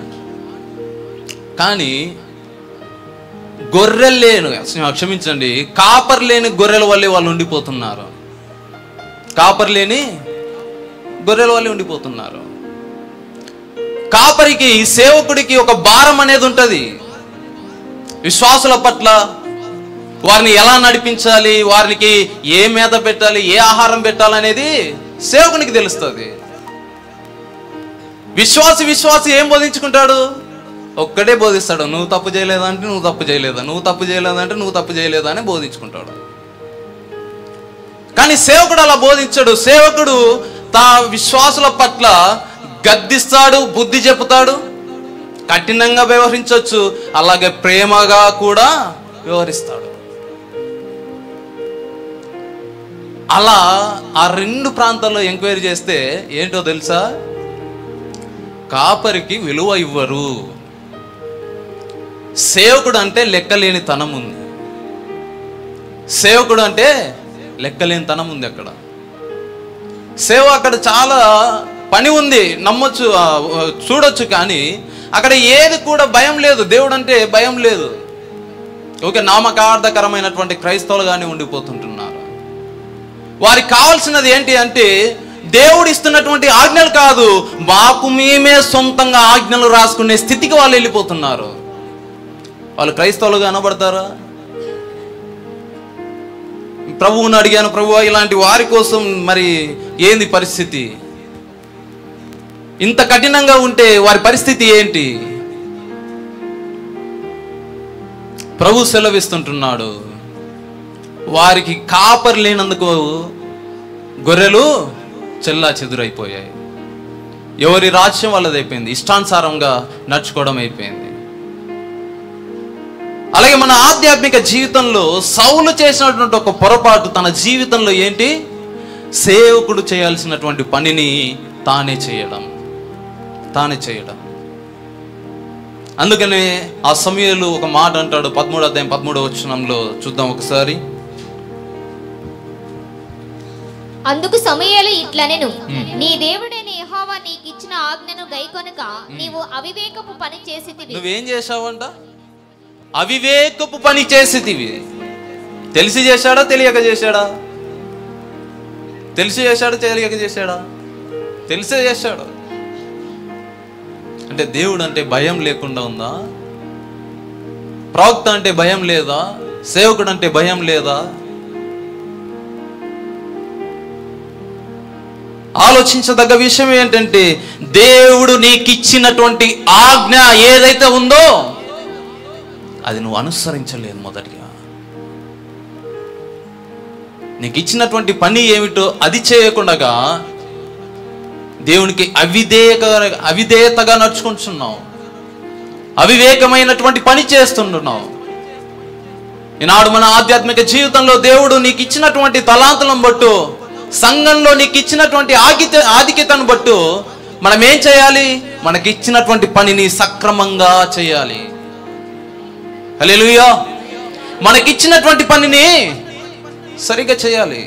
కానీ గొర్రెలు లేని, క్షమించండి, కాపర్ లేని గొర్రెల వల్లే వాళ్ళు ఉండిపోతున్నారు. కాపర్ లేని గొర్రెల వల్లే ఉండిపోతున్నారు. కాపరికి, సేవకుడికి ఒక భారం అనేది ఉంటుంది. విశ్వాసుల పట్ల వారిని ఎలా నడిపించాలి, వారికి ఏ మేత పెట్టాలి, ఏ ఆహారం పెట్టాలనేది సేవకునికి తెలుస్తుంది. విశ్వాసి ఏం బోధించుకుంటాడు? ఒక్కడే బోధిస్తాడు. నువ్వు తప్పు చేయలేదంటే నువ్వు తప్పు చేయలేదా, నువ్వు తప్పు చేయలేదంటే నువ్వు తప్పు చేయలేదా అని బోధించుకుంటాడు. కానీ సేవకుడు అలా బోధించాడు. సేవకుడు విశ్వాసుల పట్ల గద్దిస్తాడు, బుద్ధి చెప్తాడు, కఠినంగా వ్యవహరించవచ్చు, అలాగే ప్రేమగా కూడా వ్యవహరిస్తాడు. అలా ఆ 2 ప్రాంతాల్లో ఎంక్వైరీ చేస్తే ఏంటో తెలుసా? కాపరికి విలువ ఇవ్వరు. సేవకుడు అంటే లెక్కలేని తనం ఉంది. సేవకుడు అంటే లెక్కలేని తనం ఉంది. అక్కడ సేవ, అక్కడ చాలా పని ఉంది, నమ్మొచ్చు, చూడొచ్చు. కానీ అక్కడ ఏది కూడా భయం లేదు. దేవుడు అంటే భయం లేదు. ఓకే, నామకార్థకరమైనటువంటి క్రైస్తవులుగానే ఉండిపోతుంటున్నారు. వారికి కావాల్సినది ఏంటి అంటే, దేవుడు ఇస్తున్నటువంటి ఆజ్ఞలు కాదు, మాకు మేమే సొంతంగా ఆజ్ఞలు రాసుకునే స్థితికి వాళ్ళు వెళ్ళిపోతున్నారు. వాళ్ళు క్రైస్తవులుగా అనబడతారా? ప్రభువుని అడిగాను, ప్రభువా ఇలాంటి వారి కోసం మరి ఏంది పరిస్థితి? ఇంత కఠినంగా ఉంటే వారి పరిస్థితి ఏంటి? ప్రభు సెలవిస్తుంటున్నాడు, వారికి కాపరి లేనందుకు గొర్రెలు చెల్లా చెదురైపోయాయి. ఎవరి రాజ్యం వాళ్ళదైపోయింది, ఇష్టానుసారంగా నడుచుకోవడం అయిపోయింది. అలాగే మన ఆధ్యాత్మిక జీవితంలో సౌలు చేసినటువంటి ఒక పొరపాటు తన జీవితంలో ఏంటి? సేవకుడు చేయాల్సినటువంటి పనిని తానే చేయడం. అందుకనే ఆ సమూయేలు ఒక మాట అంటాడు, 13వ అధ్యాయం 13వ వచనంలో చూద్దాం ఒకసారి. అందుకు సమూయేలు ఇట్లనెను, నీ దేవుడైన యెహోవా నీకు ఇచ్చిన ఆజ్ఞను గైకొనక నీవు అవివేకపు పని చేసితివి. నువ్వేం చేశావంట? అవివేకపు పని చేసితివి. తెలిసి చేశాడా, తెలియక చేశాడా? తెలిసి చేశాడా, తెలియక చేశాడా? తెలిసే చేశాడు. అంటే దేవుడు అంటే భయం లేకుండా ఉందా? ప్రవక్త అంటే భయం లేదా? సేవకుడు అంటే భయం లేదా? ఆలోచించదగ్గ విషయం ఏంటంటే, దేవుడు నీకు ఇచ్చినటువంటి ఆజ్ఞ ఏదైతే ఉందో అది నువ్వు అనుసరించలేదు. మొదటిగా నీకు ఇచ్చినటువంటి పని ఏమిటో అది చేయకుండా దేవునికి అవిధేయతగా నడుచుకుంటున్నావు. అవివేకమైనటువంటి పని చేస్తుంటున్నావు. ఈనాడు మన ఆధ్యాత్మిక జీవితంలో దేవుడు నీకు ఇచ్చినటువంటి తలాంతులను బట్టు, సంఘంలో నీకు ఇచ్చినటువంటి ఆధిక్యతను బట్టు మనం ఏం చేయాలి? మనకి ఇచ్చినటువంటి పనిని సక్రమంగా చేయాలి. హల్లెలూయా. మనకిచ్చినటువంటి పనిని సరిగ్గా చేయాలి.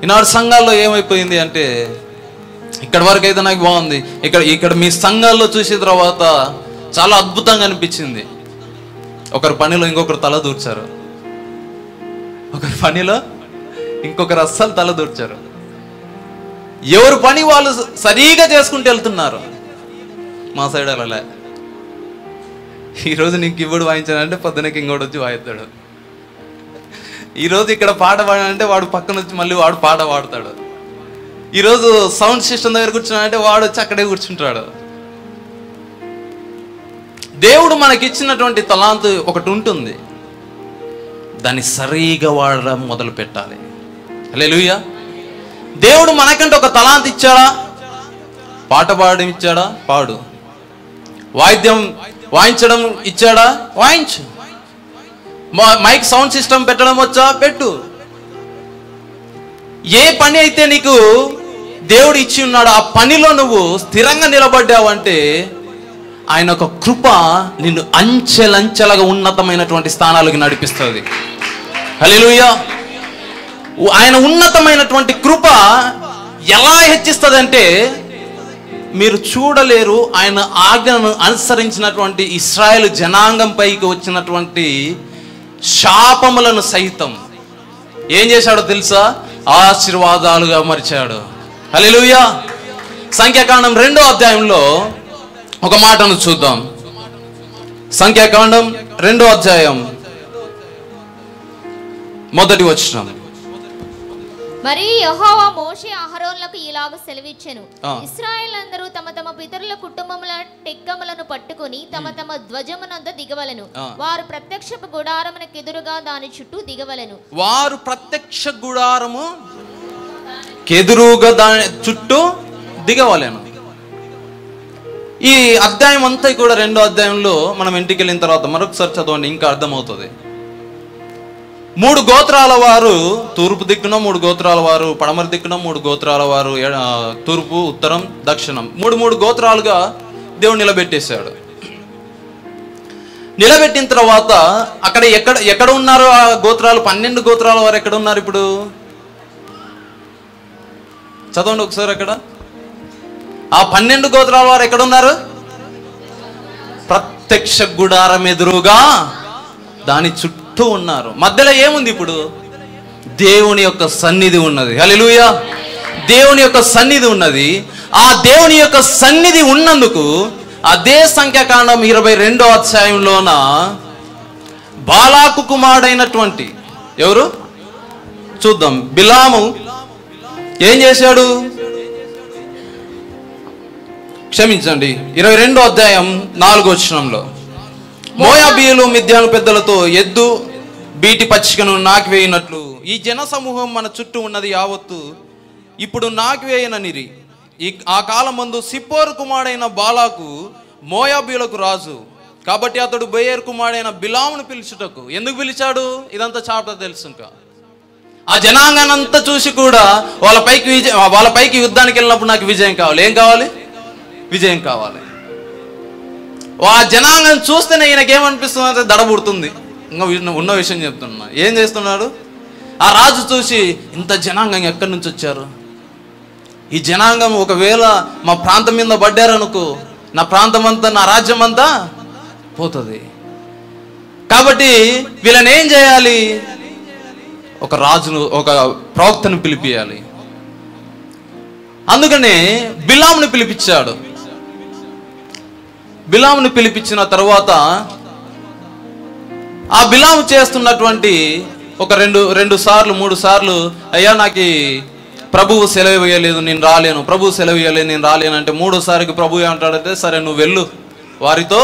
ఈనాడు సంఘాల్లో ఏమైపోయింది అంటే, ఇక్కడ వరకు అయితే నాకు బాగుంది, ఇక్కడ మీ సంఘాల్లో చూసిన తర్వాత చాలా అద్భుతంగా అనిపించింది. ఒకరి పనిలో ఇంకొకరు తల దూర్చారు, ఒకరి పనిలో ఇంకొకరు అస్సలు తల దూర్చారు. ఎవరు పని వాళ్ళు సరిగా చేసుకుంటూ వెళ్తున్నారు. మా సైడ్ అలా, ఈరోజు నీకు కీబోర్డ్ వాయించానంటే పొద్దునకి ఇంకోటి వచ్చి వాయిస్తాడు. ఈరోజు ఇక్కడ పాట పాడాలంటే వాడు పక్కన వచ్చి మళ్ళీ వాడు పాట పాడతాడు. ఈరోజు సౌండ్ సిస్టమ్ దగ్గర కూర్చున్నాడంటే వాడు వచ్చి అక్కడే కూర్చుంటాడు. దేవుడు మనకిచ్చినటువంటి తలాంతు ఒకటి ఉంటుంది, దాన్ని సరిగా వాడడం మొదలు పెట్టాలి. హల్లెలూయా. దేవుడు మనకంటే ఒక తలాంతు ఇచ్చాడా? పాట పాడడం ఇచ్చాడా? పాడు. వాయిద్యం వాయించడం ఇచ్చాడా? వాయించు. మైక్ సౌండ్ సిస్టమ్ పెట్టడం వచ్చా? పెట్టు. ఏ పని అయితే నీకు దేవుడు ఇచ్చి ఉన్నాడు ఆ పనిలో నువ్వు స్థిరంగా నిలబడ్డావు అంటే ఆయన ఒక కృప నిన్ను అంచెలంచెలుగా ఉన్నతమైనటువంటి స్థానాలకు నడిపిస్తుంది. హల్లెలూయా. ఆయన ఉన్నతమైనటువంటి కృప ఎలా హెచ్చిస్తుందంటే మీరు చూడలేరు. ఆయన ఆజ్ఞను అనుసరించినటువంటి ఇశ్రాయేలు జనాంగం పైకి వచ్చినటువంటి శాపములను సైతం ఏం చేశాడో తెలుసా? ఆశీర్వాదాలుగా మరిచాడు. హల్లెలూయా. సంఖ్యాకాండం 2వ అధ్యాయంలో ఒక మాటను చూద్దాం. సంఖ్యాకాండం 2వ అధ్యాయం 1వ వచనం. మరియు యెహోవా మోషే అహరోనులకు ఇలాగ సెలవిచ్చెను, ఇశ్రాయేలందరూ తమ తమ పితరుల కుటుంబముల టెక్కములను పట్టుకొని తమ తమ ధ్వజమునందు దిగవలెను. వారు ప్రత్యక్షపు గుడారమునకు ఎదురుగా దాని చుట్టూ దిగవలెను. వారు ప్రత్యక్ష గుడారము ఎదురుగా దాని చుట్టూ దిగవలెను. ఈ అధ్యాయం అంతా కూడా 2వ అధ్యాయంలో మనం ఇంటికి వెళ్ళిన తర్వాత మరొకసారి చదవండి, ఇంకా అర్థమవుతుంది. 3 గోత్రాల వారు తూర్పు దిక్కున, 3 గోత్రాల వారు పడమర దిక్కున, 3 గోత్రాల వారు తూర్పు, ఉత్తరం, దక్షిణం, 3 గోత్రాలుగా దేవుడు నిలబెట్టేశాడు. నిలబెట్టిన తర్వాత అక్కడ ఎక్కడ ఉన్నారు ఆ గోత్రాలు? 12 గోత్రాల వారు ఎక్కడ ఉన్నారు ఇప్పుడు? చదవండి ఒకసారి. అక్కడ ఆ 12 గోత్రాల వారు ఎక్కడ ఉన్నారు? ప్రత్యక్ష గుడారం ఎదురుగా దాని చుట్టూ ఉన్నారు. మధ్యలో ఏముంది ఇప్పుడు? దేవుని యొక్క సన్నిధి ఉన్నది. హల్లెలూయా. దేవుని యొక్క సన్నిధి ఉన్నది. ఆ దేవుని యొక్క సన్నిధి ఉన్నందుకు అదే సంఖ్యాకాండం 22వ అధ్యాయంలోన బాలాకు కుమారుడైనటువంటి ఎవరు చూద్దాం, బిలాము ఏం చేశాడు? క్షమించండి, 22వ అధ్యాయం 4వ వచనంలో, మోయాబీయులు మిద్యాను పెద్దలతో ఎద్దు బీటి పచ్చికను నాకివేయినట్లు ఈ జన సమూహం మన చుట్టూ ఉన్నది యావత్తు ఇప్పుడు నాకివేయననిరి. ఆ కాలమందు సిప్పోరు కుమారుడైన బాలాకు మోయాబీయులకు రాజు. కాబట్టి అతడు బెయేర్ కుమారుడైన బిలామును పిలుచుటకు ఎందుకు పిలిచాడు? ఇదంతా చాప్టర్ తెలుసు. ఇంకా ఆ జనాంగాన్ని అంతా చూసి కూడా వాళ్ళ పైకి యుద్ధానికి వెళ్ళినప్పుడు నాకు విజయం కావాలి. ఏం కావాలి? విజయం కావాలి. ఆ జనాంగం చూస్తేనే ఈయనకేమనిపిస్తుంది అంటే దడబుడుతుంది. ఇంకా ఉన్న విషయం చెప్తున్నా. ఏం చేస్తున్నాడు? ఆ రాజు చూసి ఇంత జనాంగం ఎక్కడి నుంచి వచ్చారు? ఈ జనాంగం ఒకవేళ మా ప్రాంతం మీద పడ్డారనుకో, నా ప్రాంతం అంతా, నా రాజ్యం అంతా పోతుంది. కాబట్టి వీళ్ళని ఏం చేయాలి? ఒక రాజును, ఒక ప్రవక్తను పిలిపియాలి. అందుకనే బిలామును పిలిపించాడు. బిలామును పిలిపించిన తర్వాత ఆ బిలాము చేస్తున్నటువంటి ఒక 2 సార్లు 3 సార్లు, అయ్యా నాకు ప్రభువు సెలవు ఇవ్వలేదు, నేను రాలేను, ప్రభువు సెలవు ఇవ్వలేదు, నేను రాలేను అంటే 3వసారికి ప్రభువు ఏమంటాడంటే సరే నువ్వు వెళ్ళు, వారితో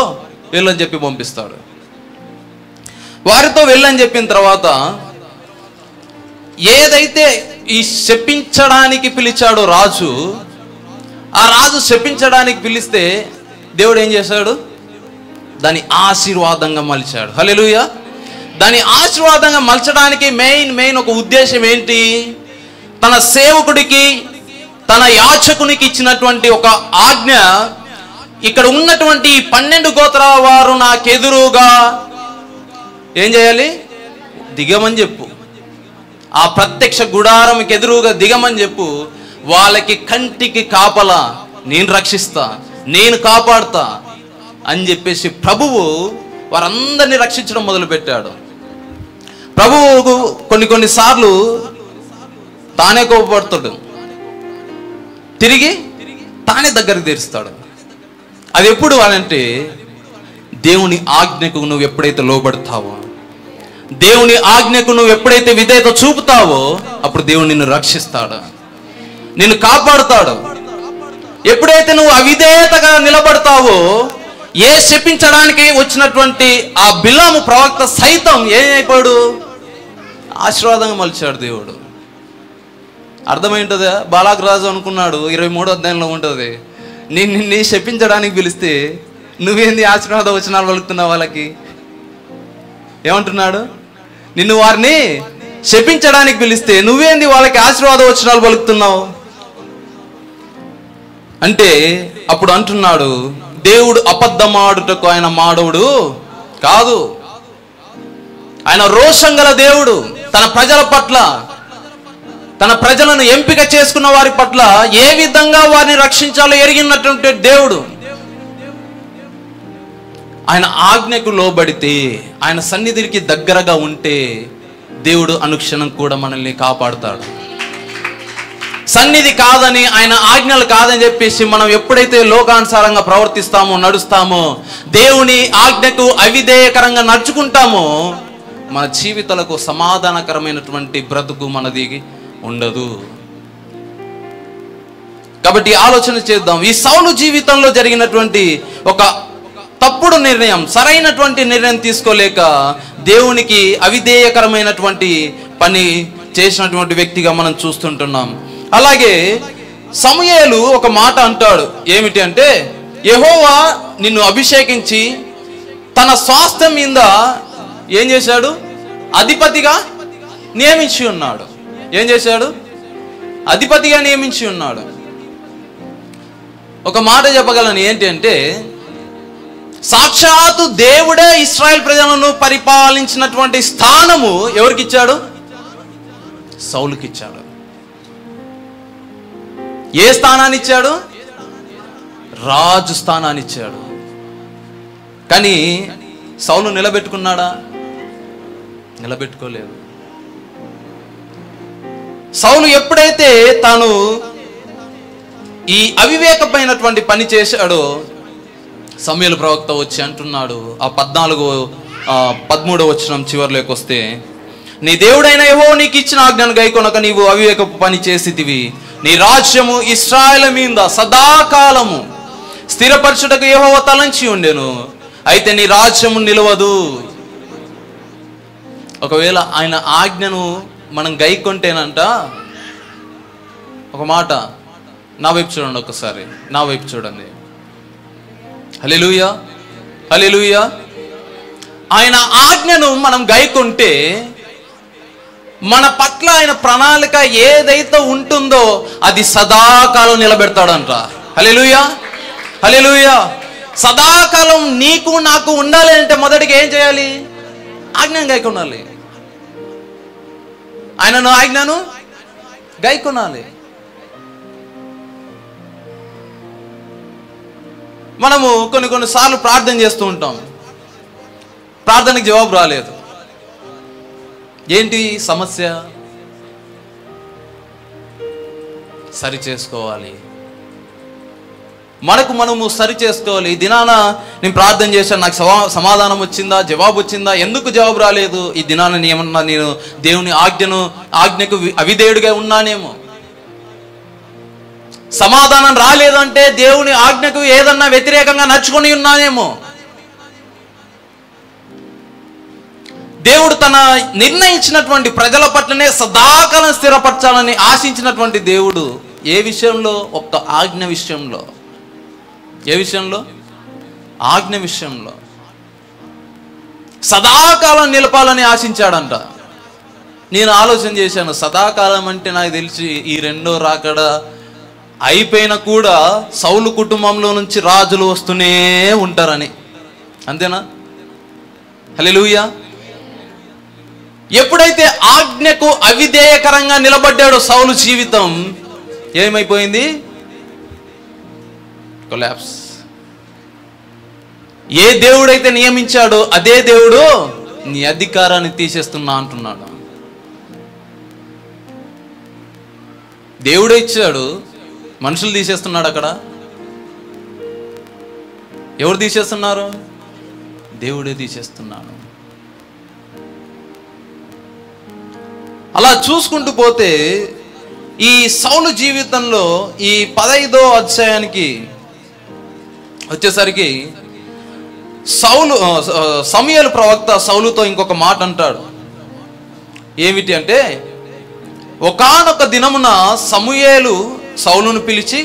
వెళ్ళని చెప్పి పంపిస్తాడు. వారితో వెళ్ళని చెప్పిన తర్వాత ఏదైతే ఈ శపించడానికి పిలిచాడు రాజు, ఆ రాజు శపించడానికి పిలిస్తే దేవుడు ఏం చేశాడు? దాని ఆశీర్వాదంగా మలిచాడు. హల్లెలూయా. దాని ఆశీర్వాదంగా మలచడానికి మెయిన్ ఒక ఉద్దేశం ఏంటి? తన సేవకుడికి, తన యాచకునికి ఇచ్చినటువంటి ఒక ఆజ్ఞ, ఇక్కడ ఉన్నటువంటి 12 గోత్రాల వారు నాకెదురుగా ఏం చేయాలి? దిగమని చెప్పు. ఆ ప్రత్యక్ష గుడారంకి ఎదురుగా దిగమని చెప్పు. వాళ్ళకి కంటికి కాపలా నేను రక్షిస్తా, నేను కాపాడుతా అని చెప్పేసి ప్రభువు వారందరినీ రక్షించడం మొదలుపెట్టాడు. ప్రభువుకు కొన్నిసార్లు తానే కోపపడతాడు, తిరిగి తానే దగ్గరికి తెరుస్తాడు. అది ఎప్పుడు అంటే దేవుని ఆజ్ఞకు నువ్వు ఎప్పుడైతే లోబడతావో, దేవుని ఆజ్ఞకు నువ్వు ఎప్పుడైతే విధేయత చూపుతావో, అప్పుడు దేవుడు నిన్ను రక్షిస్తాడు, నిన్ను కాపాడుతాడు. ఎప్పుడైతే నువ్వు అవిధేయతగా నిలబడతావో, ఏ శపించడానికి వచ్చినటువంటి ఆ బిలాము ప్రవక్త సైతం ఏమైపోయాడు? ఆశీర్వాదంగా మలిచాడు దేవుడు. అర్థమైంటుందా? బాలాక్ రాజు అనుకున్నాడు, 23వ అధ్యాయంలో ఉంటుంది, నిన్ను శపించడానికి పిలిస్తే నువ్వేంది ఆశీర్వాద వచనాలు పలుకుతున్నావు? వాళ్ళకి ఏమంటున్నాడు? నిన్ను వారిని శపించడానికి పిలిస్తే నువ్వేంది వాళ్ళకి ఆశీర్వాద వచనాలు పలుకుతున్నావు అంటే, అప్పుడు అంటున్నాడు, దేవుడు అబద్ధమాడుటకు ఆయన మానవుడు కాదు, ఆయన రోషం గల దేవుడు. తన ప్రజల పట్ల, తన ప్రజలను ఎంపిక చేసుకున్న వారి పట్ల ఏ విధంగా వారిని రక్షించాలో ఎరిగినటువంటి దేవుడు. ఆయన ఆజ్ఞకు లోబడితే, ఆయన సన్నిధికి దగ్గరగా ఉంటే దేవుడు అనుక్షణం కూడా మనల్ని కాపాడుతాడు. సన్నిధి కాదని, ఆయన ఆజ్ఞలు కాదని చెప్పేసి మనం ఎప్పుడైతే లోకానుసారంగా ప్రవర్తిస్తామో, నడుస్తామో, దేవుని ఆజ్ఞకు అవిధేయకరంగా నడుచుకుంటామో, మన జీవితాలకు సమాధానకరమైనటువంటి బ్రతుకు మనది ఉండదు. కాబట్టి ఆలోచన చేద్దాం. ఈ సౌలు జీవితంలో జరిగినటువంటి ఒక తప్పుడు నిర్ణయం, సరైనటువంటి నిర్ణయం తీసుకోలేక దేవునికి అవిధేయకరమైనటువంటి పని చేసినటువంటి వ్యక్తిగా మనం చూస్తుంటున్నాం. అలాగే సమూయేలు ఒక మాట అంటాడు, ఏమిటి అంటే, యెహోవా నిన్ను అభిషేకించి తన స్వాస్థ్యం మీద ఏం చేశాడు? అధిపతిగా నియమించి ఉన్నాడు. ఏం చేశాడు? అధిపతిగా నియమించి ఉన్నాడు. ఒక మాట చెప్పగలను, ఏంటి అంటే, సాక్షాత్తు దేవుడే ఇశ్రాయేల్ ప్రజలను పరిపాలించినటువంటి స్థానము ఎవరికి ఇచ్చాడు? సౌలుకి ఇచ్చాడు. ఏ స్థానాన్ని ఇచ్చాడు? రాజు స్థానాన్ని ఇచ్చాడు. కానీ సౌలు నిలబెట్టుకున్నాడా? నిలబెట్టుకోలేదు. సౌలు ఎప్పుడైతే తాను ఈ అవివేకమైనటువంటి పని చేశాడో, సమూయేలు ప్రవక్త వచ్చి అంటున్నాడు, ఆ 13వ వచనం చివరిలోకి వస్తే, నీ దేవుడైన యెహోవా నీకు ఇచ్చిన ఆజ్ఞను గైకొనక నీవు అవివేకపు పని చేసితివి. నీ రాజ్యము ఇశ్రాయేలు మీద సదాకాలము స్థిరపరచుటకు యెహోవా తలంచి ఉండెను, అయితే నీ రాజ్యము నిలవదు. ఒకవేళ ఆయన ఆజ్ఞను మనం గైకొంటేనంట, ఒక మాట నా వైపు చూడండి, ఒకసారి నా వైపు చూడండి. హల్లెలూయా, హల్లెలూయా. ఆయన ఆజ్ఞను మనం గైకొంటే మన పట్ల ఆయన ప్రణాళిక ఏదైతే ఉంటుందో అది సదాకాలం నిలబెడతాడంట. హల్లెలూయా, హల్లెలూయా. సదాకాలం నీకు నాకు ఉండాలి అంటే మొదటిగా ఏం చేయాలి? ఆజ్ఞను గైకొనాలి. ఆయనను ఆజ్ఞను గైకొనాలి. మనము కొన్నిసార్లు ప్రార్థన చేస్తూ ఉంటాం, ప్రార్థనకు జవాబు రాలేదు. ఏంటి సమస్య? సరి చేసుకోవాలి. మనము సరి చేసుకోవాలి. ఈ దినాన నేను ప్రార్థన చేశాను, నాకు సమాధానం వచ్చిందా, జవాబు వచ్చిందా, ఎందుకు జవాబు రాలేదు? ఈ దినాన ఏమన్నా నేను దేవుని ఆజ్ఞకు అవిధేయుడిగా ఉన్నానేమో. సమాధానం రాలేదంటే దేవుని ఆజ్ఞకు ఏదన్నా వ్యతిరేకంగా నడుచుకొని ఉన్నానేమో. దేవుడు తన నిర్ణయించినటువంటి ప్రజల పట్లనే సదాకాలం స్థిరపరచాలని ఆశించినటువంటి దేవుడు ఏ విషయంలో? ఒక్క ఆజ్ఞ విషయంలో. ఏ విషయంలో? ఆజ్ఞ విషయంలో సదాకాలం నిలపాలని ఆశించాడంట. నేను ఆలోచన చేశాను, సదాకాలం అంటే నాకు తెలిసి ఈ రెండో రాకడ అయిపోయినా కూడా సౌలు కుటుంబంలో నుంచి రాజులు వస్తూనే ఉంటారని. అంతేనా? హల్లెలూయా. ఎప్పుడైతే ఆజ్ఞకు అవిధేయకరంగా నిలబడ్డాడో సౌలు జీవితం ఏమైపోయింది? కొలాప్స్. ఏ దేవుడైతే నియమించాడో అదే దేవుడు నీ అధికారాన్ని తీసేస్తున్నా అంటున్నాడు. దేవుడే ఇచ్చాడు, మనుషులు తీసేస్తున్నాడు. అక్కడ ఎవరు తీసేస్తున్నారు? దేవుడే తీసేస్తున్నాడు. అలా చూసుకుంటూ పోతే ఈ సౌలు జీవితంలో ఈ 15వ అధ్యాయానికి వచ్చేసరికి సమూయేలు ప్రవక్త సౌలుతో ఇంకొక మాట అంటాడు. ఏమిటి అంటే, ఒకానొక దినమున సమూయేలు సౌలును పిలిచి,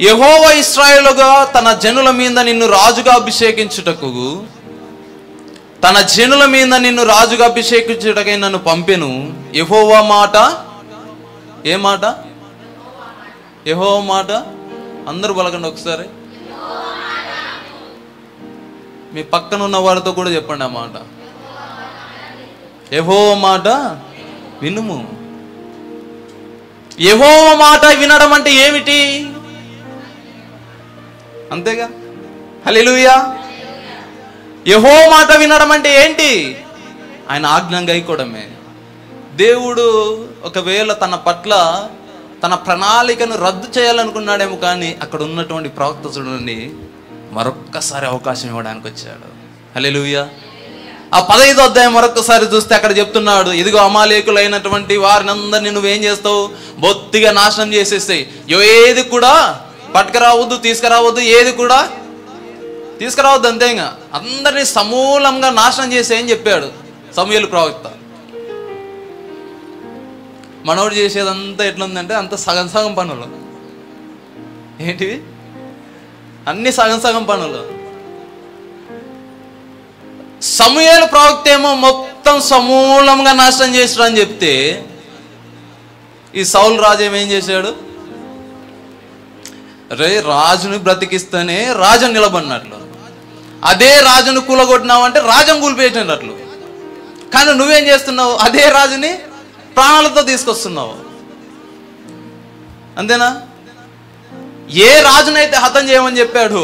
యెహోవా ఇశ్రాయేలుగా తన జనుల మీద నిన్ను రాజుగా అభిషేకించుటకై నన్ను పంపెను. యెహోవా మాట. ఏ మాట? యెహోవా మాట. అందరూ పలకండి ఒకసారి. మీ పక్కన ఉన్న వారితో కూడా చెప్పండి ఆ మాట. యెహోవా మాట వినుము. యెహోవా మాట వినడం అంటే ఏమిటి? అంతేగా. హల్లెలూయా. యెహోవా మాట వినడం అంటే ఏంటి? ఆయన ఆజ్ఞను గైకోవడమే. దేవుడు ఒకవేళ తన పట్ల తన ప్రణాళికను రద్దు చేయాలనుకున్నాడేమో, కానీ అక్కడ ఉన్నటువంటి ప్రవక్త చూడండి మరొక్కసారి అవకాశం ఇవ్వడానికి వచ్చాడు. హల్లెలూయా. ఆ 15వ అధ్యాయం మరొక్కసారి చూస్తే అక్కడ చెప్తున్నాడు, ఇదిగో అమాలేకులైనటువంటి వారిని అందరినీ నువ్వేం చేస్తావు? బొత్తిగా నాశనం చేసేస్తాయి. ఏది కూడా పట్టుకురావద్దు, తీసుకురావద్దు, ఏది కూడా తీసుకురావద్దు. అంతేగా అందరినీ సమూలంగా నాశనం చేసేయని చెప్పాడు సమూయేలు ప్రవక్త. మనోడు చేసేదంతా ఎట్లుందంటే అంత సగం సగం పనులు. ఏంటివి? అన్ని సగం సగం పనులు. సమూయేలు ప్రవక్త ఏమో మొత్తం సమూలంగా నాశనం చేసాడు అని చెప్తే, ఈ సౌలు రాజు ఏం చేశాడు? రాజుని బ్రతికిస్తేనే రాజుని నిలబడినట్లు, అదే రాజును కూలగొట్టినావు అంటే రాజును కూలిపేసినట్లు. కానీ నువ్వేం చేస్తున్నావు? అదే రాజుని ప్రాణాలతో తీసుకొస్తున్నావు. అంతేనా? ఏ రాజునైతే హతం చేయమని చెప్పాడు,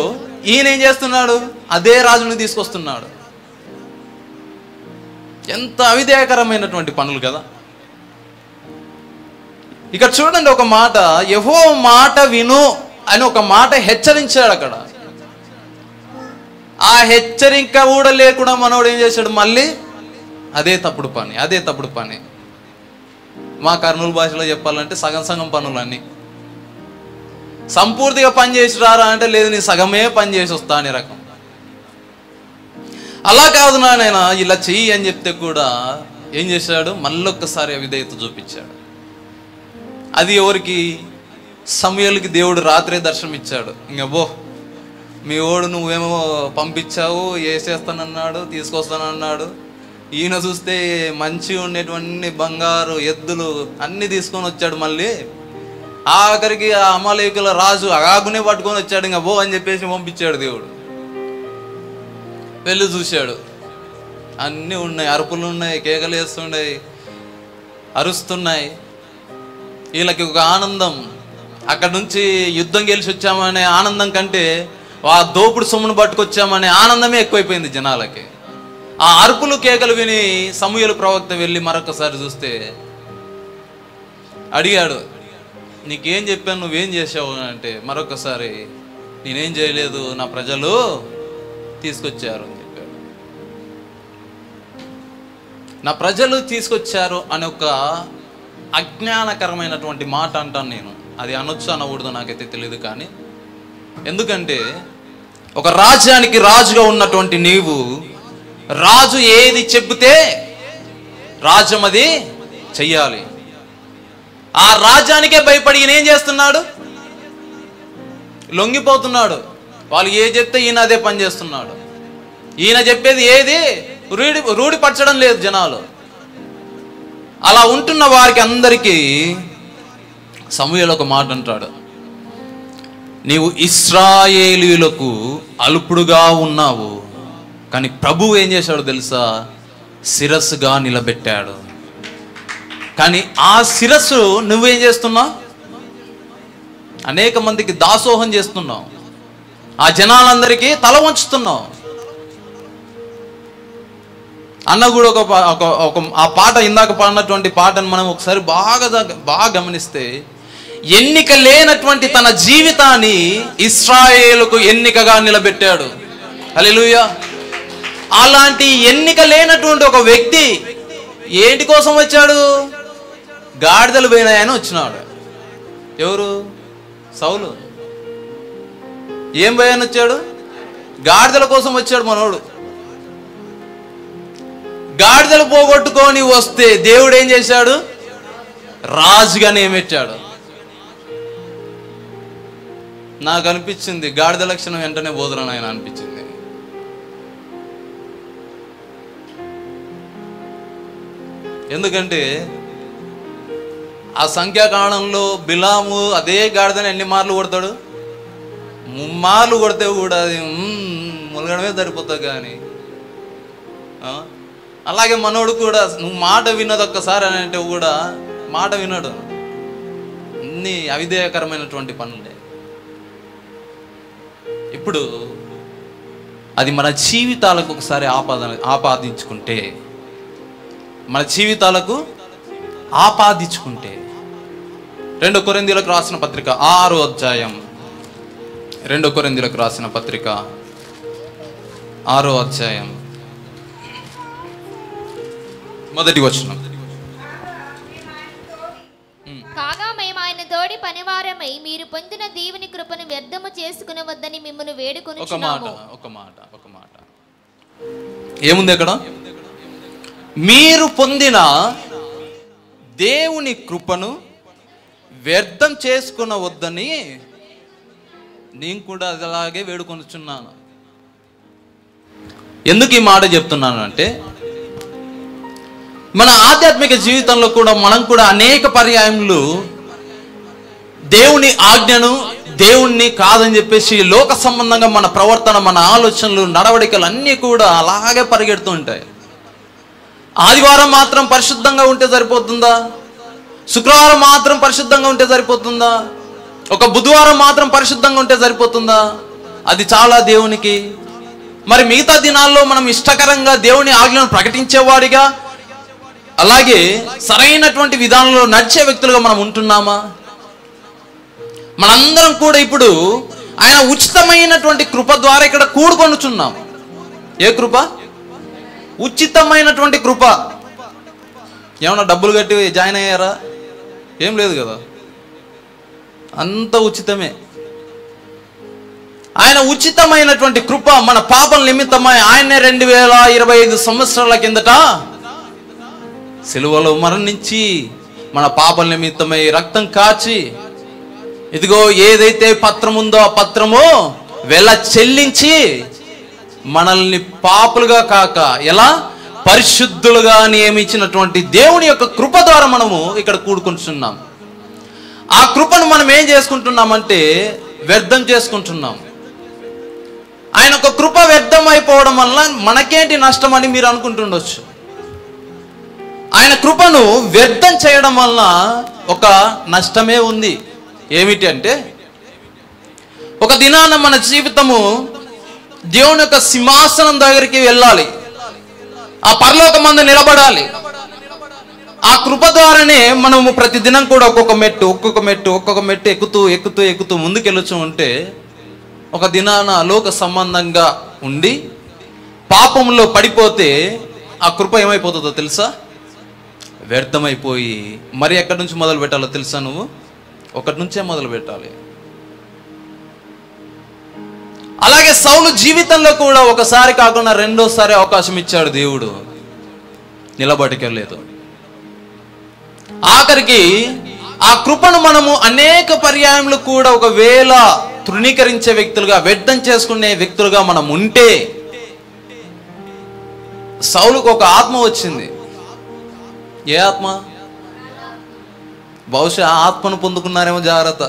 ఈయన ఏం చేస్తున్నాడు? అదే రాజుని తీసుకొస్తున్నాడు. ఎంత అవిధేయకరమైనటువంటి పనులు కదా. ఇక్కడ చూడండి ఒక మాట, యెహోవా మాట విను అని ఒక మాట హెచ్చరించాడు అక్కడ. ఆ హెచ్చరిక కూడా లేకుండా మనోడు ఏం చేశాడు? మళ్ళీ అదే తప్పుడు పని. మా కర్నూలు భాషలో చెప్పాలంటే సగం సగం పనులన్నీ. సంపూర్తిగా పని చేసి రారా అంటే, లేదు నీ సగమే పని చేసి వస్తా అనే రకం. అలా కాదు నాయనా ఇలా చెయ్యి అని చెప్తే కూడా ఏం చేశాడు? మళ్ళొక్కసారి అవిధేయత చూపించాడు. అది ఎవరికి? సమూయేలుకి దేవుడు రాత్రే దర్శనం ఇచ్చాడు. ఇంకా మీ ఓడు నువ్వేమో పంపించావు, వేసేస్తానన్నాడు, తీసుకొస్తానన్నాడు. ఈయన చూస్తే మంచిగా ఉండేటువంటి బంగారు ఎద్దులు అన్ని తీసుకొని వచ్చాడు. మళ్ళీ ఆఖరికి ఆ అమాలేకుల రాజు అగాగునే పట్టుకొని వచ్చాడు. ఇంకా అని చెప్పేసి పంపించాడు దేవుడు. వెళ్ళి చూశాడు, అన్నీ ఉన్నాయి, అరుపులు ఉన్నాయి, కేకలు వేస్తున్నాయి, అరుస్తున్నాయి. వీళ్ళకి ఒక ఆనందం, అక్కడ నుంచి యుద్ధం గెలిచి వచ్చామనే ఆనందం కంటే ఆ దోపుడు సొమ్మును పట్టుకొచ్చామనే ఆనందమే ఎక్కువైపోయింది జనాలకి. ఆ అరుపులు కేకలు విని సమూయేలు ప్రవక్త వెళ్ళి మరొకసారి చూస్తే అడిగాడు, నీకేం చెప్పాను, నువ్వేం చేసావు అంటే, మరొకసారి నేనేం చేయలేదు, నా ప్రజలు తీసుకొచ్చారు అని చెప్పాడు. నా ప్రజలు తీసుకొచ్చారు అనే ఒక అజ్ఞానకరమైనటువంటి మాట అంటాను నేను. అది అనొచ్చు అనకూడదు నాకైతే తెలియదు. కానీ ఎందుకంటే ఒక రాజ్యానికి రాజుగా ఉన్నటువంటి నీవు, రాజు ఏది చెబితే రాజ్యం అది చెయ్యాలి. ఆ రాజ్యానికే భయపడి ఈయన ఏం చేస్తున్నాడు? లొంగిపోతున్నాడు. వాళ్ళు ఏ చెప్తే ఈయన అదే పని చేస్తున్నాడు. ఈయన చెప్పేది ఏది రూఢిపరచడం లేదు జనాలు. అలా ఉంటున్న వారికి అందరికీ సమూయేలు ఒక మాట అంటాడు, నీవు ఇశ్రాయేలీయులకు అల్పుడుగా ఉన్నావు, కానీ ప్రభువు ఏం చేశాడు తెలుసా? శిరస్సుగా నిలబెట్టాడు. కానీ ఆ శిరస్సు నువ్వేం చేస్తున్నావు? అనేక మందికి దాసోహం చేస్తున్నావు. ఆ జనాలందరికీ తల వంచుతున్నావు. అన్న కూడా ఆ పాట, ఇందాక పాడినటువంటి పాటను మనం ఒకసారి బాగా గమనిస్తే, ఎన్నిక లేనటువంటి తన జీవితాన్ని ఇశ్రాయేలుకు ఎన్నికగా నిలబెట్టాడు. హల్లెలూయా. అలాంటి ఎన్నిక లేనటువంటి ఒక వ్యక్తి ఏంటి కోసం వచ్చాడు? గాడిదలు పోయినాయని వచ్చినాడు. ఎవరు? సౌలు. ఏం పోయాని వచ్చాడు? గాడిదల కోసం వచ్చాడు మనోడు. గాడిదలు పోగొట్టుకొని వస్తే దేవుడు ఏం చేశాడు? రాజుగా నియమించాడు. నాకు అనిపించింది గాడిద లక్షణం వెంటనే బోధన ఆయన అనిపించింది. ఎందుకంటే ఆ సంఖ్యాకాలంలో బిలాము అదే గాడిదని ఎన్ని మార్లు కొడతాడు? 3 మార్లు కొడితే కూడా అది ములగడమే సరిపోతుంది. కానీ అలాగే మనోడు కూడా నువ్వు మాట విన్నది ఒక్కసారి అని అంటే కూడా మాట వినడు. అన్ని అవిధేయకరమైనటువంటి పనులే. ఇప్పుడు అది మన జీవితాలకు ఒకసారి ఆపాదించుకుంటే, మన జీవితాలకు ఆపాదించుకుంటే 2 కొరింథీయులకు రాసిన పత్రిక 6వ అధ్యాయం, 2 కొరింథీయులకు రాసిన పత్రిక 6వ అధ్యాయం మొదటి వచనం. కాగా మేము ఆయన తోడి పనివారమై మీరు పొందిన దేవుని కృపను వ్యర్థము చేసుకునవద్దని మిమ్మల్ని వేడుకొనుచున్నాము. ఒక మాట ఏముంది అక్కడ? మీరు పొందిన దేవుని కృపను వ్యర్థం చేసుకునవద్దని నేను కూడా అలాగే వేడుకొనుచున్నాను. ఎందుకు ఈ మాట చెప్తున్నాను అంటే, మన ఆధ్యాత్మిక జీవితంలో కూడా మనం కూడా అనేక పర్యాయములు దేవుని ఆజ్ఞను, దేవుణ్ణి కాదని చెప్పేసి లోక సంబంధంగా మన ప్రవర్తన, మన ఆలోచనలు, నడవడికలు అన్నీ కూడా అలాగే పరిగెడుతూ ఉంటాయి. ఆదివారం మాత్రం పరిశుద్ధంగా ఉంటే సరిపోతుందా? శుక్రవారం మాత్రం పరిశుద్ధంగా ఉంటే సరిపోతుందా? ఒక బుధవారం మాత్రం పరిశుద్ధంగా ఉంటే సరిపోతుందా? అది చాలా దేవునికి. మరి మిగతా దినాల్లో మనం ఇష్టకరంగా దేవుని ఆజ్ఞను ప్రకటించేవాడిగా, అలాగే సరైనటువంటి విధానంలో నడిచే వ్యక్తులుగా మనం ఉంటున్నామా? మనందరం కూడా ఇప్పుడు ఆయన ఉచితమైనటువంటి కృప ద్వారా ఇక్కడ కూడుకొనుచున్నాం. ఏ కృప? ఉచితమైనటువంటి కృప. ఏమన్నా డబ్బులు కట్టి జాయిన్ అయ్యారా? ఏం లేదు కదా, అంత ఉచితమే. ఆయన ఉచితమైనటువంటి కృప మన పాపం నిమిత్తమై ఆయనే 2025 సంవత్సరాల కిందట సిలువలో మరణించి మన పాపం నిమిత్తమై రక్తం కాచి, ఇదిగో ఏదైతే పత్రం ఉందో ఆ పత్రము వెల చెల్లించి మనల్ని పాపులుగా కాక ఎలా పరిశుద్ధులుగా నియమించినటువంటి దేవుని యొక్క కృప ద్వారా మనము ఇక్కడ కూడుకుంటున్నాం. ఆ కృపను మనం ఏం చేసుకుంటున్నామంటే వ్యర్థం చేసుకుంటున్నాం. ఆయన ఒక కృప వ్యర్థం అయిపోవడం వల్ల మనకేంటి నష్టం అని మీరు అనుకుంటుండొచ్చు. ఆయన కృపను వ్యర్థం చేయడం వల్ల ఒక నష్టమే ఉంది. ఏమిటి అంటే, ఒక దినాన మన జీవితము దేవుని యొక్క సింహాసనం దగ్గరికి వెళ్ళాలి, ఆ పరలోకమందు నిలబడాలి. ఆ కృప ద్వారానే మనము ప్రతి దినం కూడా ఒక్కొక్క మెట్టు ఎక్కుతూ ముందుకెళ్ళొచ్చు ఉంటే, ఒక దినాన లోక సంబంధంగా ఉండి పాపంలో పడిపోతే ఆ కృప ఏమైపోతుందో తెలుసా? వ్యర్థమైపోయి మరి ఎక్కడి నుంచి మొదలు పెట్టాలో తెలుసా? నువ్వు ఒకటి నుంచే మొదలు పెట్టాలి. అలాగే సౌలు జీవితంలో కూడా ఒకసారి కాకుండా రెండోసారి అవకాశం ఇచ్చాడు దేవుడు. నిలబడలేదు. ఆఖరికి ఆ కృపను మనము అనేక పర్యాయములు కూడా ఒకవేళ తృణీకరించే వ్యక్తులుగా, వ్యర్థం చేసుకునే వ్యక్తులుగా మనం ఉంటే, సౌలుకు ఒక ఆత్మ వచ్చింది. ఏ ఆత్మ? బహుశా ఆత్మను పొందుకున్నారేమో, జాగ్రత్త.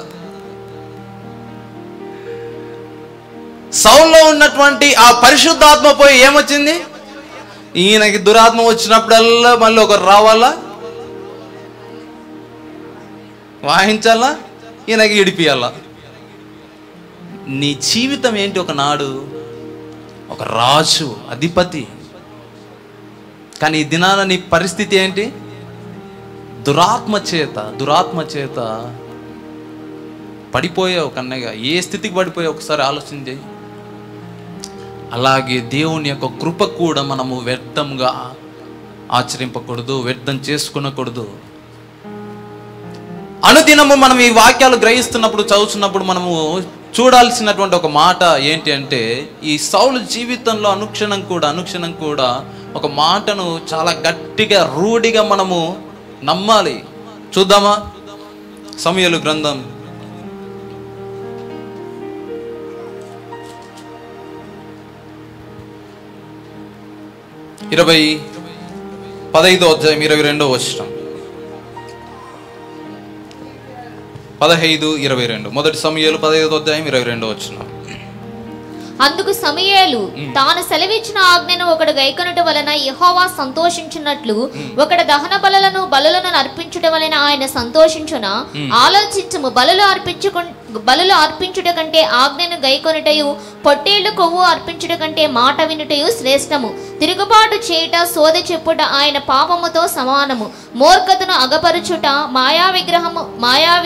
సౌల్లో ఉన్నటువంటి ఆ పరిశుద్ధాత్మ పోయి ఏమొచ్చింది? ఈయనకి దురాత్మ వచ్చినప్పుడల్లా మళ్ళీ ఒకరు రావాలా, వాయించాలా, ఈయనకి ఇడిపియాలా. నీ జీవితం ఏంటి? ఒకనాడు ఒక రాజు, అధిపతి. కానీ ఈ దినాన నీ పరిస్థితి ఏంటి? దురాత్మ చేత పడిపోయావు. కన్నయ్య, ఏ స్థితికి పడిపోయావు ఒకసారి ఆలోచన చేయి. అలాగే దేవుని యొక్క కృప కూడా మనము వ్యర్థంగా ఆచరింపకూడదు, వ్యర్థం చేసుకునకూడదు. అనుదినము మనం ఈ వాక్యాలు గ్రహిస్తున్నప్పుడు, చదువుతున్నప్పుడు మనము చూడాల్సినటువంటి ఒక మాట ఏంటి అంటే, ఈ సౌలు జీవితంలో అనుక్షణం కూడా ఒక మాటను చాలా గట్టిగా, రూఢిగా మనము నమ్మాలి. చూద్దామా? సమూయేలు గ్రంథం 15వ అధ్యాయం 22వ వచనం. 15:22. మొదటి సమూయేలు 15వ అధ్యాయం 22వ వచనం. అందుకు సమూయేలు తాను సెలవిచ్చిన ఆజ్ఞను ఒకడు గైకొనుట వలన యెహోవా సంతోషించున్నట్లు ఒకడు దహన బలులను అర్పించుట వలన ఆయన సంతోషించున. ఆలోచించుము, బలులు అర్పించుట కంటే ఆజ్ఞను గైకొనుటయు, పొట్టేళ్లు కొవ్వు అర్పించుట కంటే మాట వినుటయు శ్రేష్టము. తిరుగుబాటు చేయుట, సోద చెప్పుట ఆయన పాపముతో సమానము. మూర్ఖతను అగపరుచుట, మాయా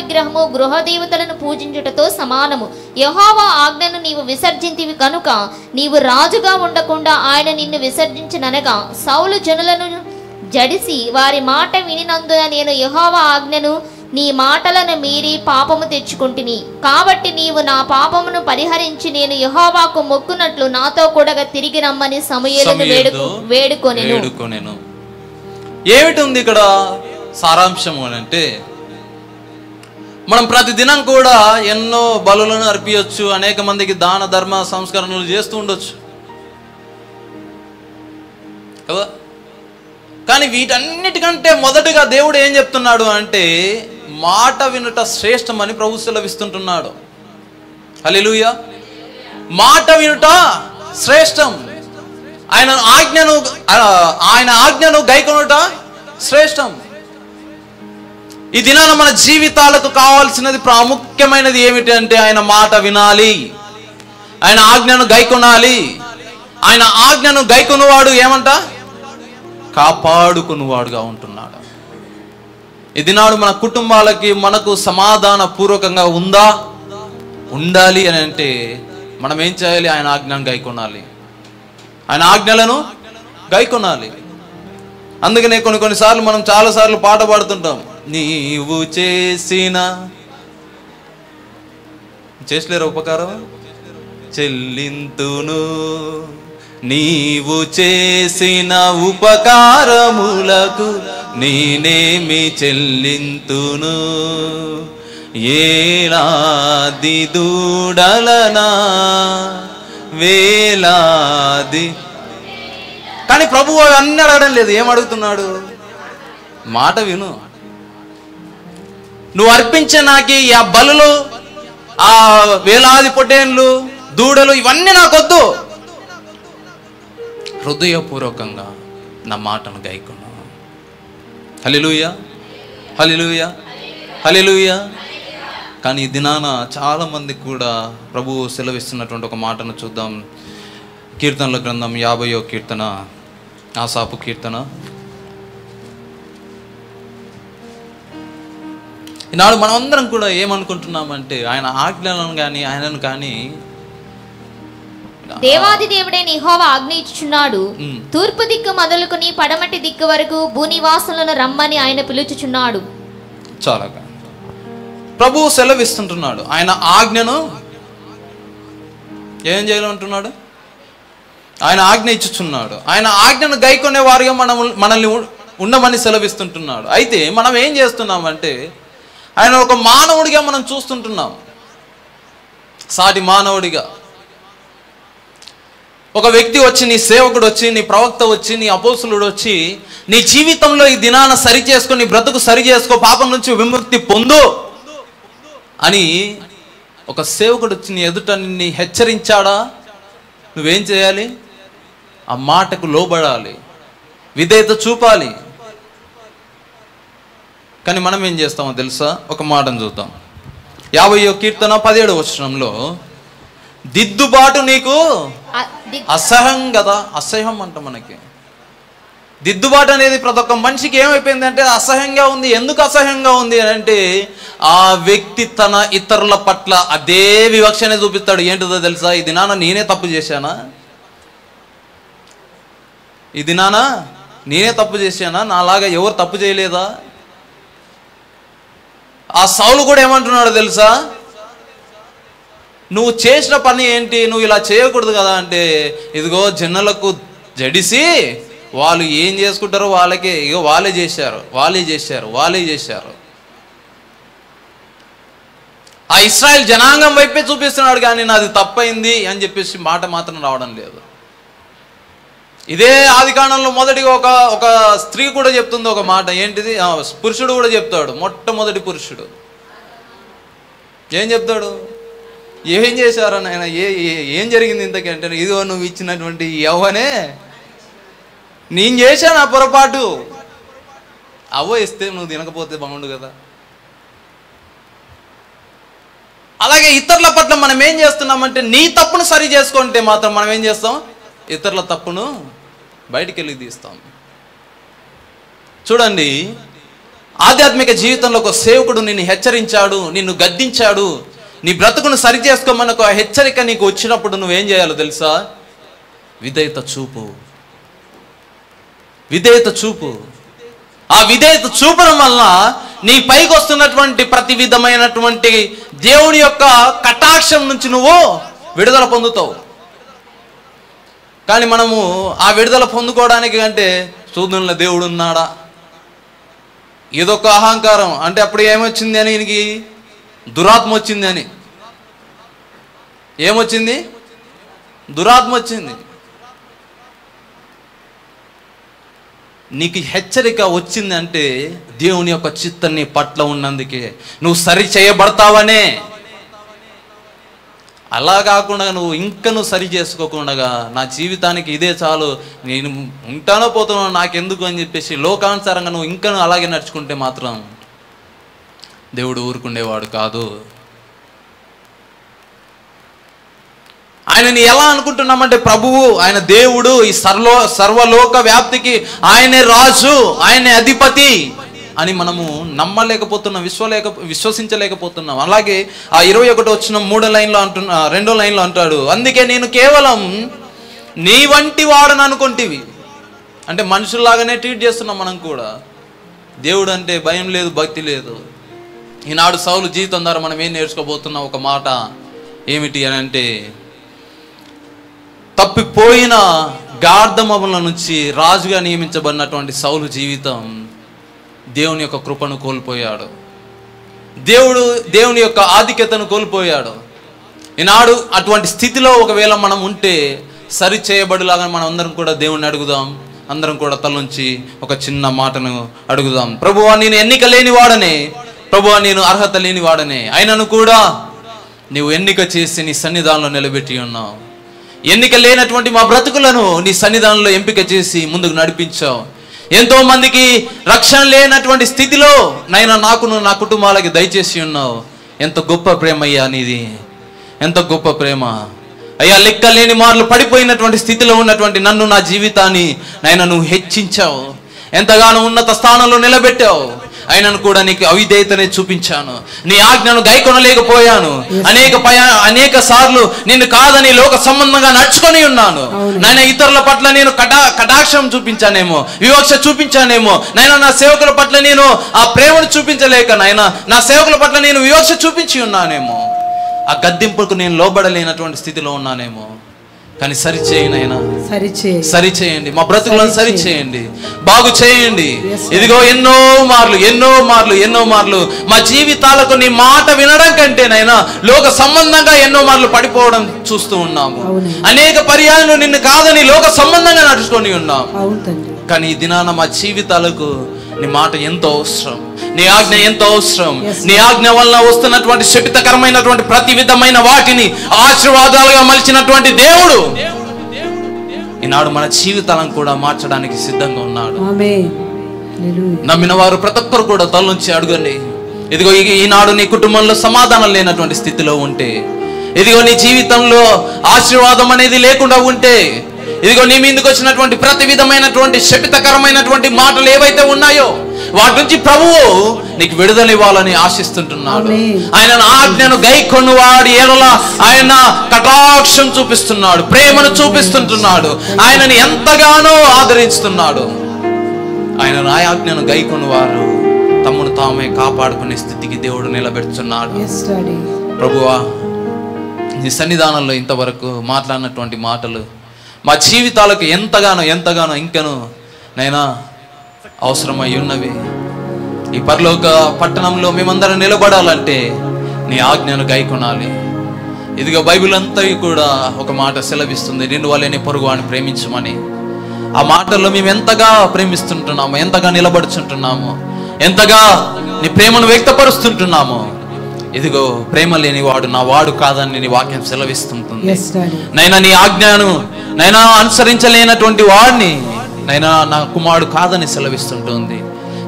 విగ్రహము గృహదేవతలను పూజించుటతో సమానము. యెహోవా ఆజ్ఞను నీవు విసర్జింతివి కనుక నీవు రాజుగా ఉండకుండా ఆయన నిన్ను విసర్జించుననగా, సౌలు జనులను జడిసి వారి మాట వినినందున నేను యెహోవా ఆజ్ఞను నీ మాటలను మీరి పాపము తెచ్చుకుంటుని. కాబట్టి నీవు నా పాపమును పరిహరించి నేను యెహోవాకు మొక్కునట్లు నాతో కూడా తిరిగి రమ్మని సమూయేలును వేడుకొనెను. ఏమిటి ఉంది ఇక్కడ సారాంశం అంటే, మనం ప్రతిదినం కూడా ఎన్నో బలులను అర్పించవచ్చు, అనేక మందికి దాన ధర్మ సంస్కరణలు చేస్తూ ఉండొచ్చు కదా. కానీ వీటన్నిటికంటే మొదటిగా దేవుడు ఏం చెప్తున్నాడు అంటే, మాట వినుట శ్రేష్టమని ప్రభు సెలవిస్తుంటున్నాడు. హల్లెలూయా. మాట వినుట శ్రేష్టం. ఆయన ఆజ్ఞను గైకొనుట శ్రేష్టం. ఈ దినాన మన జీవితాలకు కావాల్సినది, ప్రాముఖ్యమైనది ఏమిటి అంటే, ఆయన మాట వినాలి, ఆయన ఆజ్ఞను గైకొనాలి. ఆయన ఆజ్ఞను గైకొనువాడు ఏమంట? కాపాడుకునివాడుగా ఉంటున్నాడు. ఇది నాడు మన కుటుంబాలకి, మనకు సమాధాన పూర్వకంగా ఉండాలి అని అంటే మనం ఏం చేయాలి? ఆయన ఆజ్ఞను గైకొనాలి, ఆయన ఆజ్ఞలను గైకొనాలి. అందుకనే కొన్నిసార్లు మనం చాలాసార్లు పాట పాడుతుంటాం, నీవు చేసలేరు ఉపకారం చెల్లింతును, నీవు చేసిన ఉపకారములకు నేనేమి చెల్లింతును, ఏలాది దూడలనా వేలాది. కానీ ప్రభువు అన్ని అడగడం లేదు. ఏం అడుగుతున్నాడు? మాట విను. నువ్వు అర్పించే నాకి ఆ బలులు, ఆ వేలాది పొట్టేన్లు, దూడలు, ఇవన్నీ నాకొద్దు. హృదయపూర్వకంగా నా మాటను గైకొను. హల్లెలూయా, హల్లెలూయా, హల్లెలూయా. కానీ ఈ దినాన చాలా మంది కూడా ప్రభువు సెలవిస్తున్నటువంటి ఒక మాటను చూద్దాం. కీర్తనల గ్రంథం 50వ కీర్తన, ఆసాపు కీర్తన. ఈనాడు మనం అందరం కూడా ఏమనుకుంటున్నామంటే, ఆయన ఆజ్ఞలను కానీ ఆయనను కానీ దేవాది దేవుడైన యెహోవా ఆజ్ఞ ఇచ్చుచున్నాడు. తూర్పు దిక్కు మొదలుకొని పడమటి దిక్కు వరకు భూనివాసులను రమ్మని ఆయన పిలుచుచున్నాడు. చాలా ప్రభువు సెలవిస్తుంటున్నాడు. ఆయన ఆజ్ఞను ఏం చేయాలంటున్నాడు? ఆయన ఆజ్ఞ ఇచ్చుచున్నాడు. ఆయన ఆజ్ఞను గైకొనే వారిగా మనల్ని ఉండమని సెలవిస్తుంటున్నాడు. అయితే మనం ఏం చేస్తున్నామంటే ఆయన ఒక మానవుడిగా మనం చూస్తుంటున్నాం, సాటి మానవుడిగా. ఒక వ్యక్తి వచ్చి, నీ సేవకుడు వచ్చి, నీ ప్రవక్త వచ్చి, నీ అపోస్తులుడు వచ్చి, నీ జీవితంలో ఈ దినాన సరి చేసుకో, నీ బ్రతుకు సరి చేసుకో, పాపం నుంచి విముక్తి పొందు అని ఒక సేవకుడు వచ్చి నీ ఎదుట నిన్ను హెచ్చరించాడా? నువ్వేం చేయాలి? ఆ మాటకు లోబడాలి, విధేయత చూపాలి. కానీ మనం ఏం చేస్తామో తెలుసా? ఒక మాటను చూద్దాం. 50వ కీర్తన 17వ వచనంలో, దిద్దుబాటు నీకు అసహ్యం కదా. అసహ్యం అంట మనకి. దిద్దుబాటు అనేది ప్రతి ఒక్క మనిషికి ఏమైపోయింది అంటే అసహ్యంగా ఉంది. ఎందుకు అసహ్యంగా ఉంది అని అంటే, ఆ వ్యక్తి తన ఇతరుల పట్ల అదే వివక్షనే చూపిస్తాడు. ఏంటిదో తెలుసా? ఈ దినాన నేనే తప్పు చేశానా? ఈ దినాన నేనే తప్పు చేశానా? నాలాగా ఎవరు తప్పు చేయలేదా? ఆ సౌలు కూడా ఏమంటున్నాడు తెలుసా? నువ్వు చేసిన పని ఏంటి? నువ్వు ఇలా చేయకూడదు కదా అంటే, ఇదిగో జనులకు జడిసి వాళ్ళు ఏం చేసుకుంటారో వాళ్ళకే, ఇగో వాళ్ళే చేశారు. ఆ ఇశ్రాయేల్ జనాంగం వైపే చూపిస్తున్నాడు, కానీ నాది తప్పైంది అని చెప్పేసి మాట మాత్రం రావడం లేదు. ఇదే ఆదికాండంలో మొదటిగా ఒక స్త్రీ కూడా చెప్తుంది ఒక మాట. ఏంటిది? పురుషుడు కూడా చెప్తాడు. మొట్టమొదటి పురుషుడు ఏం చెప్తాడు? ఏం చేశారని ఆయన, ఏం జరిగింది ఇంతకీ అంటే, ఇదిగో నువ్వు ఇచ్చినటువంటి యవ్వనే నేను చేశాను ఆ పొరపాటు. అవ్వ ఇస్తే నువ్వు తినకపోతే బాగుండు కదా. అలాగే ఇతరుల పట్ల మనం ఏం చేస్తున్నామంటే, నీ తప్పును సరి చేసుకుంటే మాత్రం మనం ఏం చేస్తాం? ఇతరుల తప్పును బయటికి వెళ్ళి తీస్తాం. చూడండి, ఆధ్యాత్మిక జీవితంలో ఒక సేవకుడు నిన్ను హెచ్చరించాడు, నిన్ను గద్దించాడు, నీ బ్రతుకును సరి చేసుకోమని ఒక హెచ్చరిక నీకు వచ్చినప్పుడు నువ్వేం చేయాలో తెలుసా? విధేయత చూపు. ఆ విధేయత చూపడం వల్ల నీ పైకి వస్తున్నటువంటి ప్రతి విధమైనటువంటి దేవుని యొక్క కటాక్షం నుంచి నువ్వు విడుదల పొందుతావు. కానీ మనము ఆ విడుదల పొందుకోవడానికి అంటే, చూద్దాంలో దేవుడు ఉన్నాడా, ఏదొక అహంకారం అంటే, అప్పుడు ఏమొచ్చింది అని, ఈయనకి దురాత్మ వచ్చింది అని. ఏమొచ్చింది? దురాత్మ వచ్చింది. నీకు హెచ్చరిక వచ్చింది అంటే దేవుని యొక్క చిత్తం నీ పట్ల ఉన్నందుకే, నువ్వు సరి చేయబడతావనే. అలా కాకుండా నువ్వు సరి చేసుకోకుండా, నా జీవితానికి ఇదే చాలు, నేను ఉంటానో పోతానో నాకెందుకు అని చెప్పేసి లోకానుసారంగా నువ్వు అలాగే నడుచుకుంటే మాత్రం దేవుడు ఊరుకుండేవాడు కాదు. ఆయనని ఎలా అనుకుంటున్నామంటే, ప్రభువు, ఆయన దేవుడు, ఈ సర్వలోక వ్యాప్తికి ఆయనే రాజు, ఆయనే అధిపతి అని మనము నమ్మలేకపోతున్నాం, విశ్వసించలేకపోతున్నాం. అలాగే ఆ 21 వచ్చిన 2వ లైన్లో అంటాడు, అందుకే నేను కేవలం నీ వంటి వాడని అనుకుంటేవి. అంటే మనుషుల్లాగానే ట్రీట్ చేస్తున్నాం మనం కూడా. దేవుడు అంటే భయం లేదు, భక్తి లేదు. ఈనాడు సౌలు జీవితం ద్వారా మనం ఏం నేర్చుకోబోతున్నాం? ఒక మాట ఏమిటి అని అంటే, తప్పిపోయిన గార్ధమముల నుంచి రాజుగా నియమించబడినటువంటి సౌలు జీవితం దేవుని యొక్క కృపను కోల్పోయాడు, దేవుని యొక్క ఆధిక్యతను కోల్పోయాడు. ఈనాడు అటువంటి స్థితిలో ఒకవేళ మనం ఉంటే సరి చేయబడిలాగా మనం అందరం కూడా దేవుణ్ణి అడుగుదాం. అందరం కూడా తలొంచి ఒక చిన్న మాటను అడుగుదాం. ప్రభువా, నేను ఎన్నిక లేనివాడనే, ప్రభువా నేను అర్హత లేనివాడనే, అయినను కూడా నీవు ఎన్నిక చేసి నీ సన్నిధానంలో నిలబెట్టి ఉన్నావు. ఎన్నిక లేనటువంటి మా బ్రతుకులను నీ సన్నిధానంలో ఎంపిక చేసి ముందుకు నడిపించావు. ఎంతో మందికి రక్షణ లేనటువంటి స్థితిలో నైనా నాకును నా కుటుంబాలకి దయచేసి ఉన్నావు. ఎంత గొప్ప ప్రేమ అయ్యా నీది, ఎంత గొప్ప ప్రేమ అయ్యా. లెక్కలేని మార్లు పడిపోయినటువంటి స్థితిలో ఉన్నటువంటి నన్ను, నా జీవితాన్ని నైనా నువ్వు హెచ్చించావు, ఎంతగానో ఉన్నత స్థానంలో నిలబెట్టావు. అయినను కూడా నీకు అవిధేయతనే చూపించాను, నీ ఆజ్ఞను గైకొనలేకపోయాను. అనేక సార్లు నిన్ను కాదని లోక సంబంధంగా నడుచుకొని ఉన్నాను. నాయన ఇతరుల పట్ల నేను కటాక్షం చూపించానేమో, వివక్ష చూపించానేమో. నాయన నా సేవకుల పట్ల నేను ఆ ప్రేమను చూపించలేక, నాయన నా సేవకుల పట్ల నేను వివక్ష చూపించి ఉన్నానేమో. ఆ గద్దింపుకు నేను లోబడలేనటువంటి స్థితిలో ఉన్నానేమో. కానీ సరిచేయనైనా సరిచేయండి, మా బ్రతుకులను సరిచేయండి, బాగు చేయండి. ఇదిగో ఎన్నో మార్లు మా జీవితాలకు నీ మాట వినడం కంటేనైనా లోక సంబంధంగా ఎన్నో మార్లు పడిపోవడం చూస్తూ ఉన్నాము. అనేక పర్యాయాలు నిన్ను కాదని లోక సంబంధంగా నడుచుకొని ఉన్నాము. కానీ ఈ దినాన మా జీవితాలకు నీ మాట ఎంతో అవసరం, నీ ఆజ్ఞ ఎంతో అవసరం. నీ ఆజ్ఞ వలన వస్తున్నటువంటి శపితకరమైనటువంటి ప్రతి విధమైన వాటిని ఆశీర్వాదాలుగా మలిచినటువంటి దేవుడు ఈనాడు మన జీవితాలను కూడా మార్చడానికి సిద్ధంగా ఉన్నాడు. నమ్మిన వారు ప్రతి ఒక్కరు కూడా తల నుంచి అడగండి. ఇదిగో ఈనాడు నీ కుటుంబంలో సమాధానం లేనటువంటి స్థితిలో ఉంటే, ఇదిగో నీ జీవితంలో ఆశీర్వాదం అనేది లేకుండా ఉంటే, ఇదిగో నీ మీదకి వచ్చినటువంటి ప్రతి విధమైనటువంటి శపితకరమైనటువంటి మాటలు ఏవైతే ఉన్నాయో వాటి నుంచి ప్రభువు నీకు విడుదల ఇవ్వాలని ఆశిస్తుంటున్నాడు. ఆయన ఆజ్ఞను గైకొన్న వాడి ఎడల ఆయన కటాక్షం చూపిస్తున్నాడు, ప్రేమను చూపిస్తుంటున్నాడు, ఆయనని ఎంతగానో ఆదరిస్తున్నాడు. ఆయన ఆజ్ఞను గైకొన్న వారు తమను తామే కాపాడుకునే స్థితికి దేవుడు నిలబెడుతున్నాడు. ప్రభువా, నీ సన్నిధానంలో ఇంతవరకు మాట్లాడినటువంటి మాటలు మా జీవితాలకు ఎంతగానో ఇంకను నైనా అవసరమై ఉన్నవి. ఈ పరలోక పట్టణంలో మేమందరం నిలబడాలంటే నీ ఆజ్ఞను గైకొనాలి. ఇదిగో బైబిల్ అంతా కూడా ఒక మాట సెలవిస్తుంది, నిన్ను వల్లనే పొరుగువాడిని ప్రేమించమని. ఆ మాటల్లో మేము ఎంతగా ప్రేమిస్తుంటున్నాము, ఎంతగా నిలబడుచుంటున్నాము, ఎంతగా నీ ప్రేమను వ్యక్తపరుస్తుంటున్నాము. ఇదిగో ప్రేమ లేని వాడు నా వాడు కాదని నీ వాక్యం సెలవిస్తుంటుంది. నైనా నీ ఆజ్ఞను నైనా అనుసరించలేనటువంటి వాడిని నైనా నా కుమారుడు కాదని సెలవిస్తుంటుంది.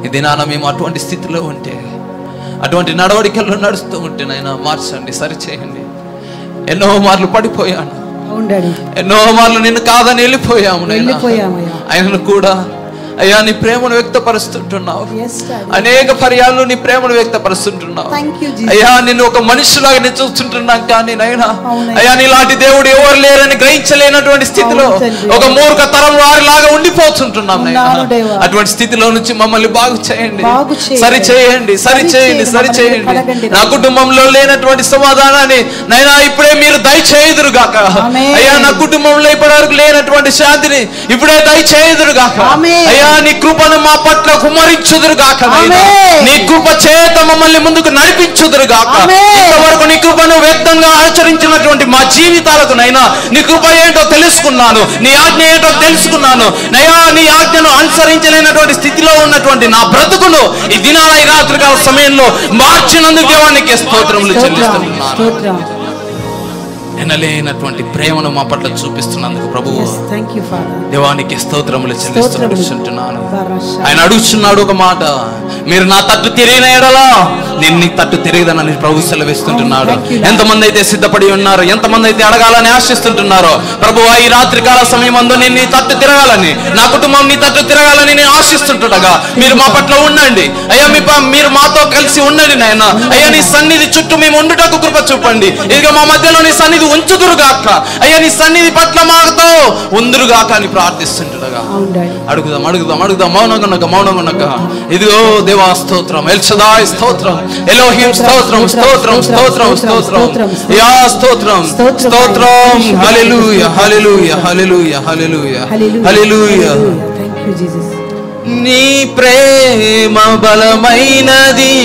ఈ దినాన మేము అటువంటి స్థితిలో ఉంటే, అటువంటి నడవడికల్లో నడుస్తూ ఉంటే నైనా మార్చండి, సరిచేయండి. ఎన్నో మార్లు పడిపోయాను, ఎన్నో మార్లు నిన్ను కాదని వెళ్ళిపోయాము. ఆయనను కూడా అయ్యా నీ ప్రేమను వ్యక్తపరుస్తుంటున్నావు, అనేక పర్యాలు నీ ప్రేమను వ్యక్తపరుస్తుంటున్నావు. అయ్యా నిన్ను ఒక మనిషిలాగా నేను చూస్తుంటున్నాం, కానీ నైనా అయ్యా నీలాంటి దేవుడు ఎవరు లేరని గ్రహించలేనటువంటి స్థితిలో ఒక మూర్ఖ తరం వారిలాగా ఉండిపోతుంటున్నాం. అటువంటి స్థితిలో నుంచి మమ్మల్ని బాగు చేయండి, సరిచేయండి. నా కుటుంబంలో లేనటువంటి సమాధానాన్ని నైనా ఇప్పుడే మీరు దయచేయుదురుగాక. అయ్యా నా కుటుంబంలో ఇప్పటి వరకు లేనటువంటి శాంతిని ఇప్పుడే దయచేయుదురుగాక. అయ్యా నీ కృపను మా పట్ల కుమ్మరించుదురుగాక. నీ కృప చేత మమ్మల్ని ముందుకు నడిపించుదురుగాక. ఇంతవరకు నీ కృపను వ్యక్తంగా ఆచరించినటువంటి మా జీవితాలకు నైనా నీ కృప ఏంటో తెలుసుకున్నాను, నీ ఆజ్ఞ ఏంటో తెలుసుకున్నాను. నయా నీ ఆజ్ఞను అనుసరించలేనటువంటి స్థితిలో ఉన్నటువంటి నా బ్రతుకును ఈ దినాల ఈ రాత్రికాల సమయంలో మార్చినందుకు దేవానికి స్తోత్రములు చెల్లిస్తున్నాను. ఎనలేనటువంటి ప్రేమను మా పట్ల చూపిస్తున్నందుకు ప్రభువు దేవానికి స్తోత్రములు చెల్లిస్తున్నాను. ఆయన అడుగుతున్నాడు ఒక మాట, మీరు నా తట్టు తిరిగిన ఎడలా నేను నీ తట్టు తిరిగిదనని ప్రభు సెలవిస్తుంటున్నాడు. ఎంతమంది అయితే సిద్ధపడి ఉన్నారు, ఎంతమంది అయితే అడగాలని ఆశిస్తుంటున్నారో, ప్రభువా ఈ రాత్రి కాల సమయం అందు నేను నీ తట్టు తిరగాలని, నా కుటుంబం నీ తట్టు తిరగాలని నేను ఆశిస్తుంటుండగా మీరు మా పట్ల ఉండండి. అయ్యా మీరు మాతో కలిసి ఉండండి నాయన. అయ్యా నీ సన్నిధి చుట్టూ మేము ఉండుటకు కృప చూపండి. ఇదిగో మా మధ్యలో నీ సన్నిధి ఉంచుదురుగాక. అయ్యా నీ సన్నిధి పట్ల మాతో ఉందురుగాక అని ప్రార్థిస్తుండగా అడుగుదాం. మౌనంగా ఇదిగో దేవా స్తోత్రం, ఎల్ షదాయ్ స్తోత్రం, ఎలోహిం స్తోత్రం, యా స్తోత్రం. హల్లెలూయా. నీ ప్రేమ బలమైనది,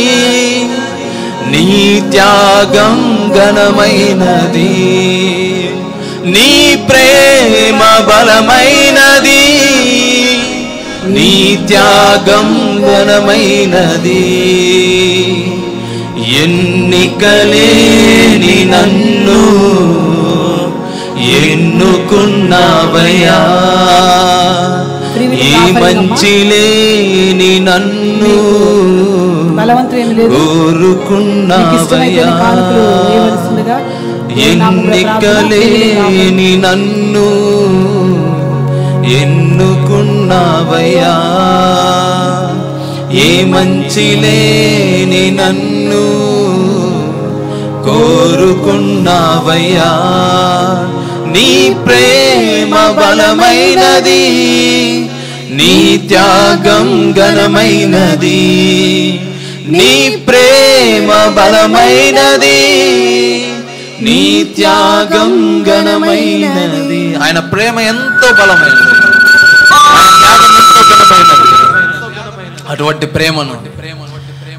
నీ త్యాగం ఘనమైనది. నీ ప్రేమ బలమైనది, నీ త్యాగం ఘనమైనది. ఎన్నికలేని నన్ను ఎన్నుకున్నావయ్యా, ఈ మంచి లేని నన్ను కోరుకున్నావయ్యా. ఎన్నికలేని నన్ను ఎన్నుకున్నావయ్యా, ఏ మంచి లేని నన్ను కోరుకున్నావయ్యా. నీ ప్రేమ బలమైనది, నీ త్యాగం ఘనమైనది. నీ ప్రేమ బలమైనది, నీ త్యాగం ఘనమైనది. ఆయన ప్రేమ ఎంతో బలమైనది, ఆయన త్యాగం ఎంతో ఘనమైనది.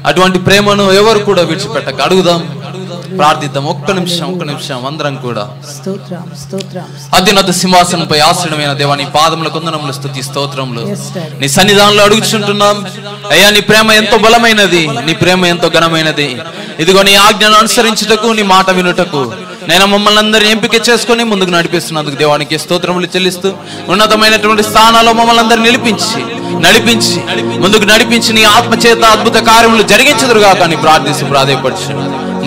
అటువంటి ప్రేమను ఎవరు కూడా విడిచిపెట్టక అడుగుదాం, ప్రార్థిద్దాం. ఒక్క నిమిషం అందరం కూడా. అత్యున్నత సింహాసనంపై ఆశ్రయమైన దేవా, నీ పాదముల వందనములు, స్తుతి స్తోత్రములు. నీ సన్నిధానంలో అడుగుచుంటున్నాం అయ్యా, నీ ప్రేమ ఎంతో బలమైనది, నీ ప్రేమ ఎంతో ఘనమైనది. ఇదిగో నీ ఆజ్ఞను అనుసరించుటకు, నీ మాట వినుటకు నేను మమ్మల్ని అందరినీ ఎంపిక చేసుకుని ముందుకు నడిపిస్తున్నందుకు దేవానికి స్తోత్రములు చెల్లిస్తూ, ఉన్నతమైనటువంటి స్థానాల్లో మమ్మల్ని అందరినీ నడిపించి ముందుకు నడిపించి నీ ఆత్మచేత అద్భుత కార్యములు జరిగించదురుగా కానీ ప్రార్థిస్తూ ప్రాధేయపరచు.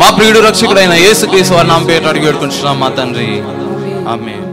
మా ప్రియుడు రక్షకుడైన యేసుక్రీస్తు వారి నామమున అడిగి వేడుకుంటున్నాం మా తండ్రి, ఆమేన్.